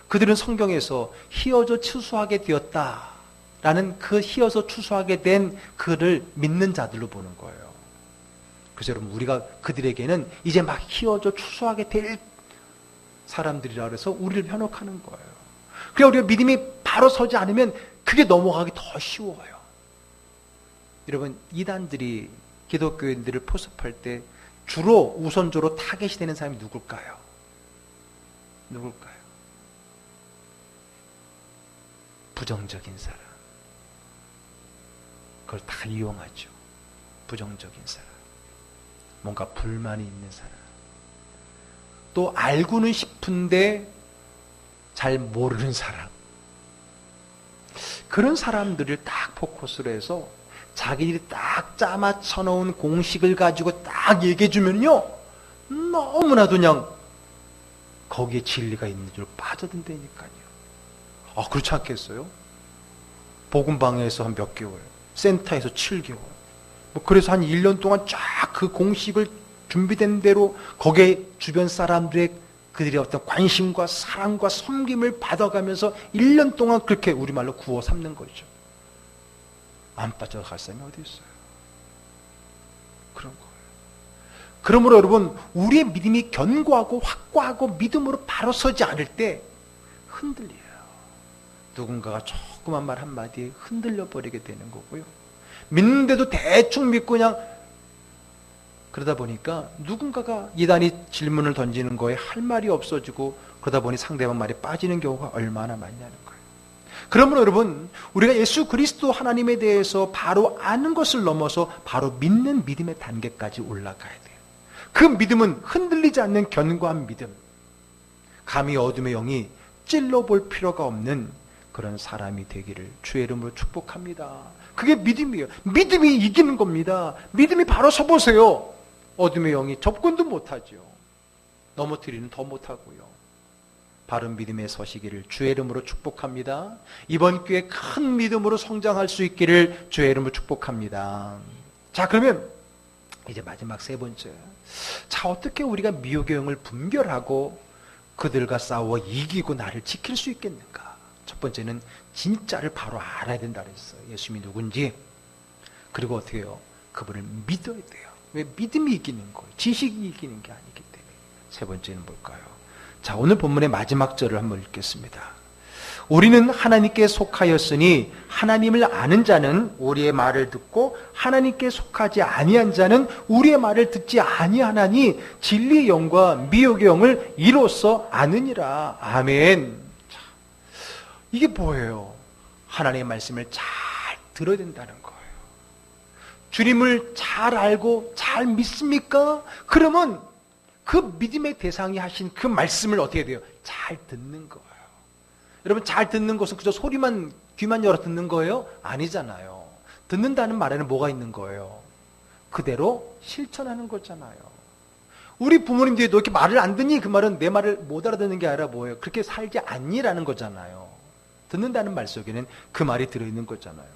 그들은 성경에서 희어져 추수하게 되었다라는 그 희어져 추수하게 된 그를 믿는 자들로 보는 거예요. 그래서 여러분, 우리가 그들에게는 이제 막 희어져 추수하게 될 사람들이라 그래서 우리를 현혹하는 거예요. 그래야 우리가 믿음이 바로 서지 않으면 그게 넘어가기 더 쉬워요. 여러분, 이단들이 기독교인들을 포섭할 때 주로 우선적으로 타겟이 되는 사람이 누굴까요? 누굴까요? 부정적인 사람. 그걸 다 이용하죠. 부정적인 사람. 뭔가 불만이 있는 사람. 또 알고는 싶은데 잘 모르는 사람. 그런 사람들을 딱 포커스로 해서 자기들이 딱 짜맞춰 놓은 공식을 가지고 딱 얘기해 주면요, 너무나도 그냥 거기에 진리가 있는 줄 빠져든다니까요. 아, 그렇지 않겠어요? 복음방에서 한 몇 개월, 센터에서 7개월, 뭐 그래서 한 1년 동안 쫙 그 공식을 준비된 대로 거기에 주변 사람들의 그들의 어떤 관심과 사랑과 섬김을 받아가면서 1년 동안 그렇게 우리말로 구워 삼는 거죠. 안 빠져갈 사람이 어디 있어요? 그런 거예요. 그러므로 여러분, 우리의 믿음이 견고하고 확고하고 믿음으로 바로 서지 않을 때 흔들려요. 누군가가 조그만 말 한마디에 흔들려 버리게 되는 거고요. 믿는데도 대충 믿고 그냥 그러다 보니까 누군가가 이단이 질문을 던지는 거에 할 말이 없어지고 그러다 보니 상대방 말에 빠지는 경우가 얼마나 많냐는 거예요. 그러므로 여러분, 우리가 예수 그리스도 하나님에 대해서 바로 아는 것을 넘어서 바로 믿는 믿음의 단계까지 올라가야 돼요. 그 믿음은 흔들리지 않는 견고한 믿음. 감히 어둠의 영이 찔러볼 필요가 없는 그런 사람이 되기를 주의 이름으로 축복합니다. 그게 믿음이에요. 믿음이 이기는 겁니다. 믿음이 바로 서보세요. 어둠의 영이 접근도 못하죠. 넘어뜨리는 더 못하고요. 바른 믿음에 서시기를 주의 이름으로 축복합니다. 이번 기회에 큰 믿음으로 성장할 수 있기를 주의 이름으로 축복합니다. 자, 그러면 이제 마지막 세 번째. 자, 어떻게 우리가 미혹의 영을 분별하고 그들과 싸워 이기고 나를 지킬 수 있겠는가? 첫 번째는 진짜를 바로 알아야 된다 그랬어요. 예수님이 누군지. 그리고 어떻게 해요? 그분을 믿어야 돼요. 왜? 믿음이 이기는 거예요. 지식이 이기는 게 아니기 때문에. 세 번째는 뭘까요? 자, 오늘 본문의 마지막 절을 한번 읽겠습니다. 우리는 하나님께 속하였으니 하나님을 아는 자는 우리의 말을 듣고 하나님께 속하지 아니한 자는 우리의 말을 듣지 아니하나니 진리의 영과 미혹의 영을 이로써 아느니라. 아멘. 자, 이게 뭐예요? 하나님의 말씀을 잘 들어야 된다는 거예요. 주님을 잘 알고 잘 믿습니까? 그러면 그 믿음의 대상이 하신 그 말씀을 어떻게 해야 돼요? 잘 듣는 거예요. 여러분, 잘 듣는 것은 그저 소리만, 귀만 열어 듣는 거예요? 아니잖아요. 듣는다는 말에는 뭐가 있는 거예요? 그대로 실천하는 거잖아요. 우리 부모님들이 너 이렇게 말을 안 듣니? 그 말은 내 말을 못 알아듣는 게 아니라 뭐예요? 그렇게 살지 않니라는 거잖아요. 듣는다는 말 속에는 그 말이 들어있는 거잖아요.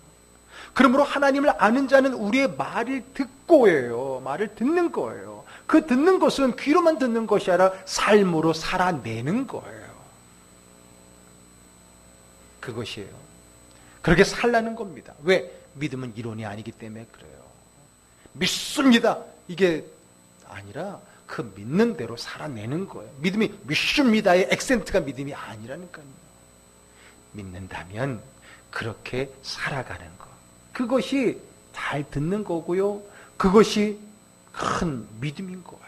그러므로 하나님을 아는 자는 우리의 말을 듣고예요. 말을 듣는 거예요. 그 듣는 것은 귀로만 듣는 것이 아니라 삶으로 살아내는 거예요. 그것이에요. 그렇게 살라는 겁니다. 왜? 믿음은 이론이 아니기 때문에 그래요. 믿습니다. 이게 아니라 그 믿는 대로 살아내는 거예요. 믿음이 믿습니다의 액센트가 믿음이 아니라니까요. 믿는다면 그렇게 살아가는 것. 그것이 잘 듣는 거고요. 그것이 큰 믿음인 거예요.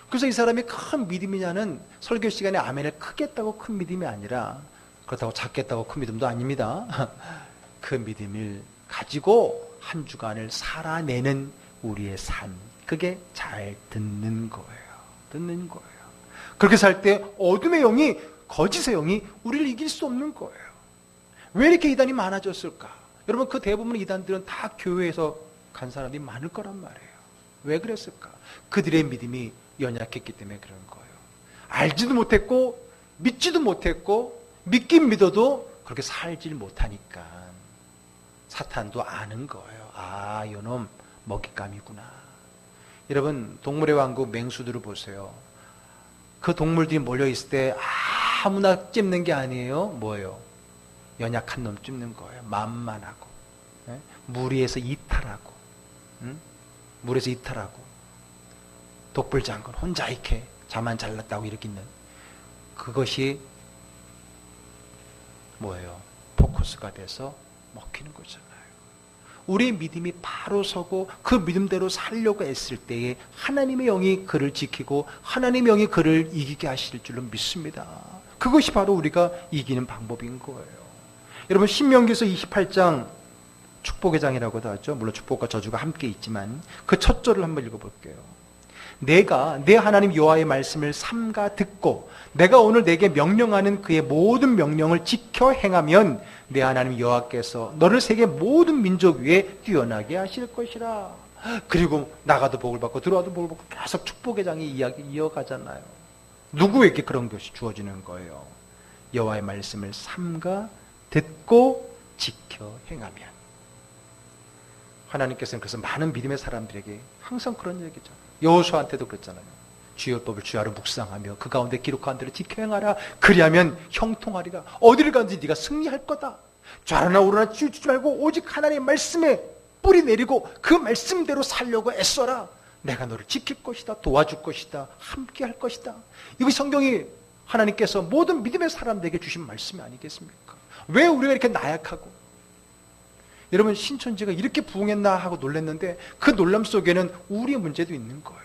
그래서 이 사람이 큰 믿음이냐는 설교 시간에 아멘을 크겠다고 큰 믿음이 아니라 그렇다고 작겠다고 큰 믿음도 아닙니다. 그 믿음을 가지고 한 주간을 살아내는 우리의 삶. 그게 잘 듣는 거예요. 듣는 거예요. 그렇게 살 때 어둠의 영이, 거짓의 영이 우리를 이길 수 없는 거예요. 왜 이렇게 이단이 많아졌을까? 여러분, 그 대부분의 이단들은 다 교회에서 간 사람들이 많을 거란 말이에요. 왜 그랬을까? 그들의 믿음이 연약했기 때문에 그런 거예요. 알지도 못했고 믿지도 못했고 믿긴 믿어도 그렇게 살질 못하니까 사탄도 아는 거예요. 아, 이놈 먹잇감이구나. 여러분, 동물의 왕국 맹수들을 보세요. 그 동물들이 몰려있을 때 아무나 찝는 게 아니에요. 뭐예요? 연약한 놈 찝는 거예요. 만만하고, 무리에서 이탈하고, 물에서 이탈하고, 독불장군 혼자 이렇게 자만 잘났다고 이렇게 있는 그것이 뭐예요? 포커스가 돼서 먹히는 거잖아요. 우리의 믿음이 바로 서고 그 믿음대로 살려고 애쓸 때에 하나님의 영이 그를 지키고 하나님의 영이 그를 이기게 하실 줄로 믿습니다. 그것이 바로 우리가 이기는 방법인 거예요. 여러분, 신명기서 28장 축복의 장이라고도 하죠. 물론 축복과 저주가 함께 있지만 그 첫 절을 한번 읽어볼게요. 내가 내 하나님 여호와의 말씀을 삼가 듣고 내가 오늘 내게 명령하는 그의 모든 명령을 지켜 행하면 내 하나님 여호와께서 너를 세계 모든 민족 위에 뛰어나게 하실 것이라. 그리고 나가도 복을 받고 들어와도 복을 받고 계속 축복의 장이 이야기 이어가잖아요. 누구에게 그런 것이 주어지는 거예요? 여호와의 말씀을 삼가 듣고 지켜 행하면. 하나님께서는 그래서 많은 믿음의 사람들에게 항상 그런 얘기죠. 여호수아한테도 그랬잖아요. 주의 법을 주야로 묵상하며 그 가운데 기록한 대로 지켜 행하라. 그리하면 형통하리라. 어디를 가든지 네가 승리할 거다. 좌로나 우로나 치우치지 말고 오직 하나님의 말씀에 뿌리 내리고 그 말씀대로 살려고 애써라. 내가 너를 지킬 것이다. 도와줄 것이다. 함께 할 것이다. 이것이 성경이 하나님께서 모든 믿음의 사람들에게 주신 말씀이 아니겠습니까? 왜 우리가 이렇게 나약하고 여러분, 신천지가 이렇게 부흥했나 하고 놀랐는데 그 놀람 속에는 우리의 문제도 있는 거예요.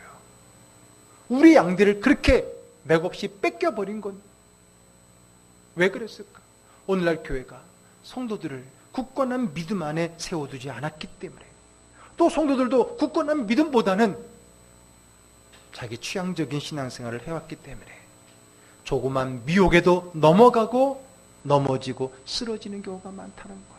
우리 양들을 그렇게 맥없이 뺏겨버린 건 왜 그랬을까? 오늘날 교회가 성도들을 굳건한 믿음 안에 세워두지 않았기 때문에, 또 성도들도 굳건한 믿음보다는 자기 취향적인 신앙생활을 해왔기 때문에 조그만 미혹에도 넘어가고 넘어지고 쓰러지는 경우가 많다는 거예요.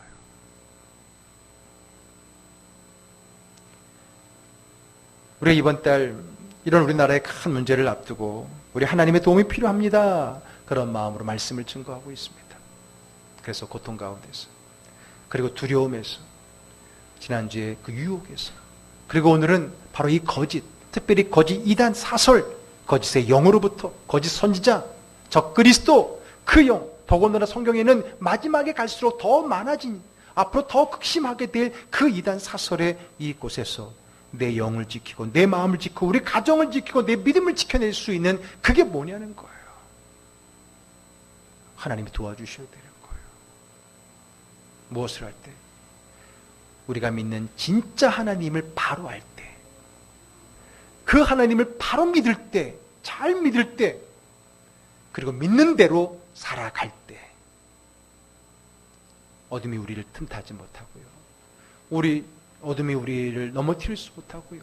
우리 이번 달 이런 우리나라의 큰 문제를 앞두고 우리 하나님의 도움이 필요합니다. 그런 마음으로 말씀을 증거하고 있습니다. 그래서 고통 가운데서, 그리고 두려움에서, 지난주에 그 유혹에서, 그리고 오늘은 바로 이 거짓, 특별히 거짓 이단 사설, 거짓의 영으로부터, 거짓 선지자, 적그리스도, 그 영, 더군다나 성경에는 마지막에 갈수록 더 많아진, 앞으로 더 극심하게 될 그 이단 사설의 이곳에서 내 영을 지키고 내 마음을 지키고 우리 가정을 지키고 내 믿음을 지켜낼 수 있는 그게 뭐냐는 거예요. 하나님이 도와주셔야 되는 거예요. 무엇을 할 때? 우리가 믿는 진짜 하나님을 바로 알 때, 그 하나님을 바로 믿을 때, 잘 믿을 때, 그리고 믿는 대로 살아갈 때 어둠이 우리를 틈타지 못하고요, 어둠이 우리를 넘어뜨릴 수 못하고요,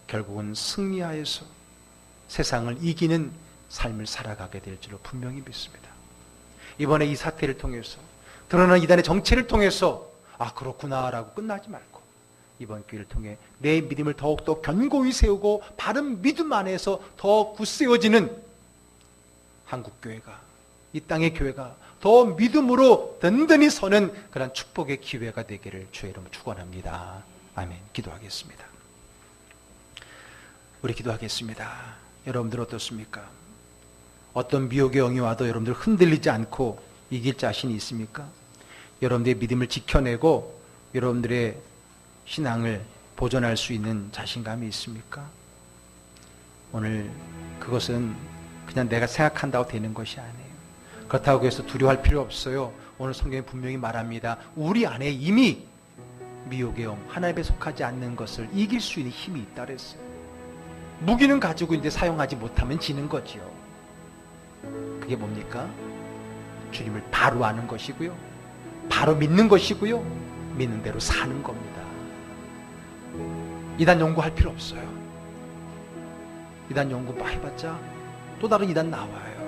결국은 승리하여서 세상을 이기는 삶을 살아가게 될 줄로 분명히 믿습니다. 이번에 이 사태를 통해서 드러난 이단의 정체를 통해서 아 그렇구나 라고 끝나지 말고 이번 기회를 통해 내 믿음을 더욱더 견고히 세우고 바른 믿음 안에서 더 굳세워지는 한국교회가, 이 땅의 교회가 더 믿음으로 든든히 서는 그런 축복의 기회가 되기를 주의 이름으로 축원합니다. 아멘. 기도하겠습니다. 우리 기도하겠습니다. 여러분들 어떻습니까? 어떤 미혹의 영이 와도 여러분들 흔들리지 않고 이길 자신이 있습니까? 여러분들의 믿음을 지켜내고 여러분들의 신앙을 보존할 수 있는 자신감이 있습니까? 오늘 그것은 그냥 내가 생각한다고 되는 것이 아니에요. 그렇다고 해서 두려워할 필요 없어요. 오늘 성경이 분명히 말합니다. 우리 안에 이미 미혹의 영, 하나님에 속하지 않는 것을 이길 수 있는 힘이 있다 그랬어요. 무기는 가지고 있는데 사용하지 못하면 지는 거지요. 그게 뭡니까? 주님을 바로 아는 것이고요, 바로 믿는 것이고요, 믿는 대로 사는 겁니다. 이단 연구할 필요 없어요. 이단 연구 막 해봤자 또 다른 이단 나와요.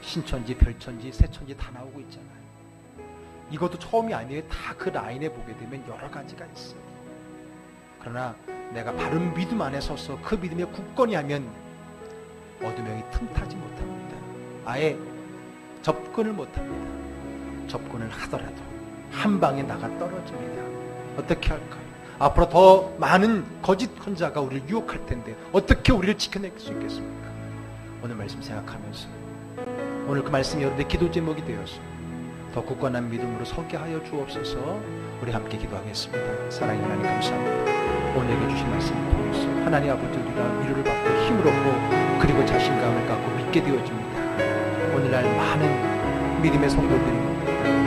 신천지, 별천지, 새천지 다 나오고 있잖아요. 이것도 처음이 아니에요. 다 그 라인에 보게 되면 여러 가지가 있어요. 그러나 내가 바른 믿음 안에 서서 그 믿음에 굳건히 하면 어둠의 영이 틈타지 못합니다. 아예 접근을 못합니다. 접근을 하더라도 한 방에 나가 떨어집니다. 어떻게 할까요? 앞으로 더 많은 거짓 선자가 우리를 유혹할 텐데 어떻게 우리를 지켜낼 수 있겠습니까? 오늘 말씀 생각하면서 오늘 그 말씀이 여러분의 기도 제목이 되어서 더 굳건한 믿음으로 서게 하여 주옵소서. 우리 함께 기도하겠습니다. 사랑의 하나님 감사합니다. 오늘에게 주신 말씀을 통해서 하나님 아버지 우리가 위로를 받고 힘을 얻고 그리고 자신감을 갖고 믿게 되어집니다. 오늘날 많은 믿음의 성도들이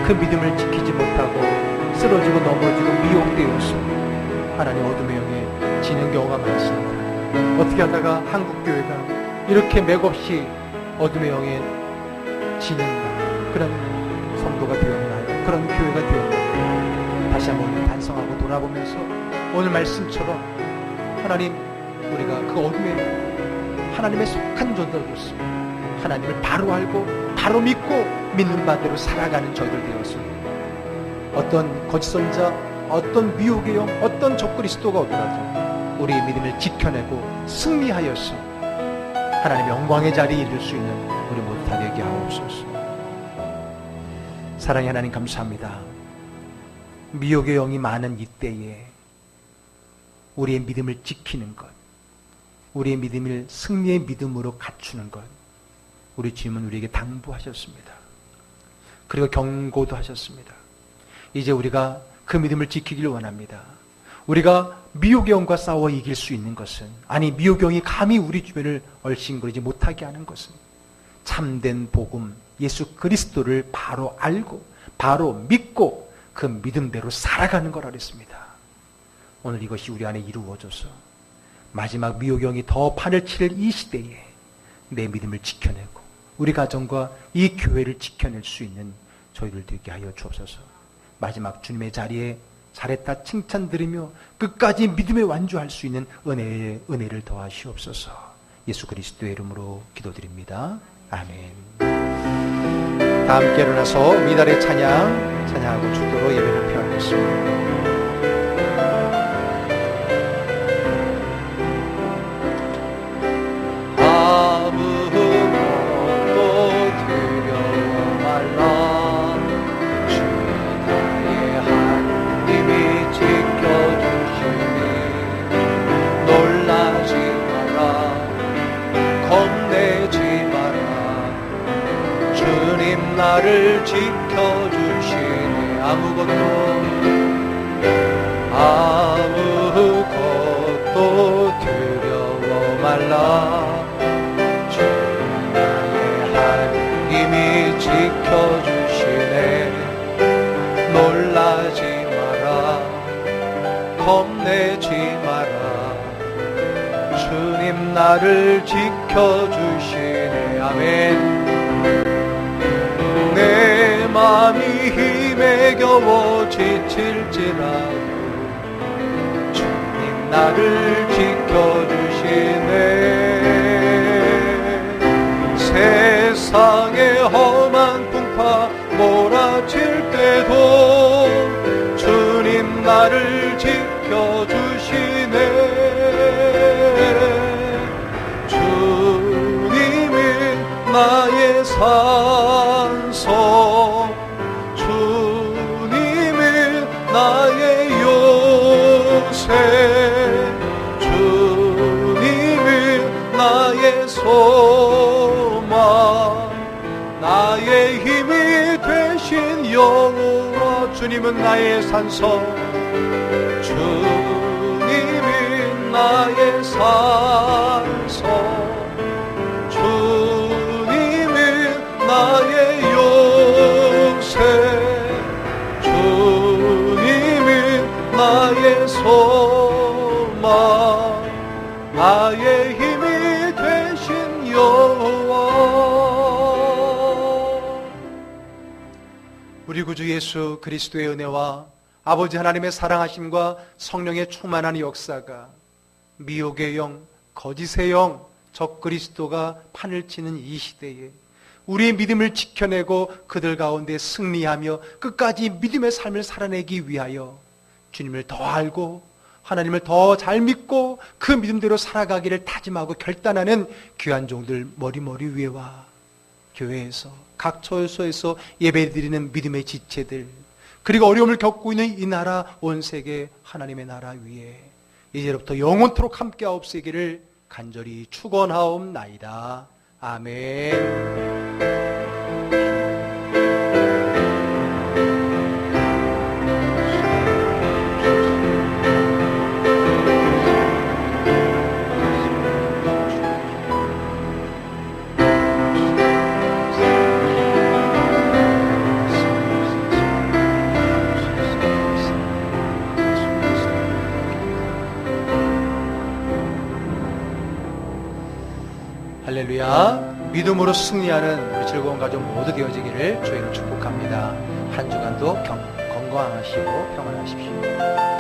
그 믿음을 지키지 못하고 쓰러지고 넘어지고 미혹되어서 하나님 어둠의 영에 지는 경우가 많습니다. 어떻게 하다가 한국교회가 이렇게 맥없이 어둠의 영에 지는 그런 성도가 되었나요? 그런 교회가 되었나요? 다시 한번 반성하고 돌아보면서 오늘 말씀처럼 하나님 우리가 그 어둠에 하나님의 속한 존재로서 하나님을 바로 알고 바로 믿고 믿는 바대로 살아가는 저희들 되었습니다. 어떤 거짓 선자, 어떤 미혹의 영, 어떤 적그리스도가 오더라도 우리의 믿음을 지켜내고 승리하여서 하나님의 영광의 자리에 이를 수 있는 우리 모두 다 되게 하옵소서. 사랑의 하나님 감사합니다. 미혹의 영이 많은 이때에 우리의 믿음을 지키는 것, 우리의 믿음을 승리의 믿음으로 갖추는 것, 우리 주님은 우리에게 당부하셨습니다. 그리고 경고도 하셨습니다. 이제 우리가 그 믿음을 지키길 원합니다. 우리가 미혹의 영과 싸워 이길 수 있는 것은, 아니 미혹의 영이 감히 우리 주변을 얼씬거리지 못하게 하는 것은 참된 복음 예수 그리스도를 바로 알고 바로 믿고 그 믿음대로 살아가는 거라 그랬습니다. 오늘 이것이 우리 안에 이루어져서 마지막 미혹의 영이 더 판을 칠 이 시대에 내 믿음을 지켜내고 우리 가정과 이 교회를 지켜낼 수 있는 저희들 되게 하여 주옵소서. 마지막 주님의 자리에 잘했다 칭찬 들으며 끝까지 믿음에 완주할 수 있는 은혜를 더하시옵소서. 예수 그리스도의 이름으로 기도드립니다. 아멘. 다 함께 일어나서 미달의 찬양하고 주도로 예배를 펴겠습니다. 나를 지켜주시네. 아무것도 두려워 말라. 주 나의 하나님이 지켜주시네. 놀라지 마라, 겁내지 마라. 주님 나를 지켜주시네. 아멘. 내 마음이 힘에 겨워 지칠지라도 주님 나를 지켜주시네. 세상의 험한 풍파 몰아칠 때도 주님 나를 지켜주시네. 주님이 나의 산소, 주님이 나의 요새, 주님이 나의 소망, 나의 힘이 되신 여호와. 주님은 나의 산소, 주님이 나의 산소, 나의 요새, 주님이 나의 소망, 나의 힘이 되신 여호와. 우리 구주 예수 그리스도의 은혜와 아버지 하나님의 사랑하심과 성령의 충만한 역사가 미혹의 영, 거짓의 영, 적그리스도가 판을 치는 이 시대에 우리의 믿음을 지켜내고 그들 가운데 승리하며 끝까지 믿음의 삶을 살아내기 위하여 주님을 더 알고 하나님을 더 잘 믿고 그 믿음대로 살아가기를 다짐하고 결단하는 귀한 종들 머리머리 위에와 교회에서 각 처소에서 예배드리는 믿음의 지체들, 그리고 어려움을 겪고 있는 이 나라, 온 세계 하나님의 나라 위에 이제부터 영원토록 함께 하옵시기를 간절히 축원하옵나이다. 아멘. 할렐루야. 믿음으로 승리하는 우리 즐거운 가족 모두 되어지기를 주의로 축복합니다. 한 주간도 건강하시고 평안하십시오.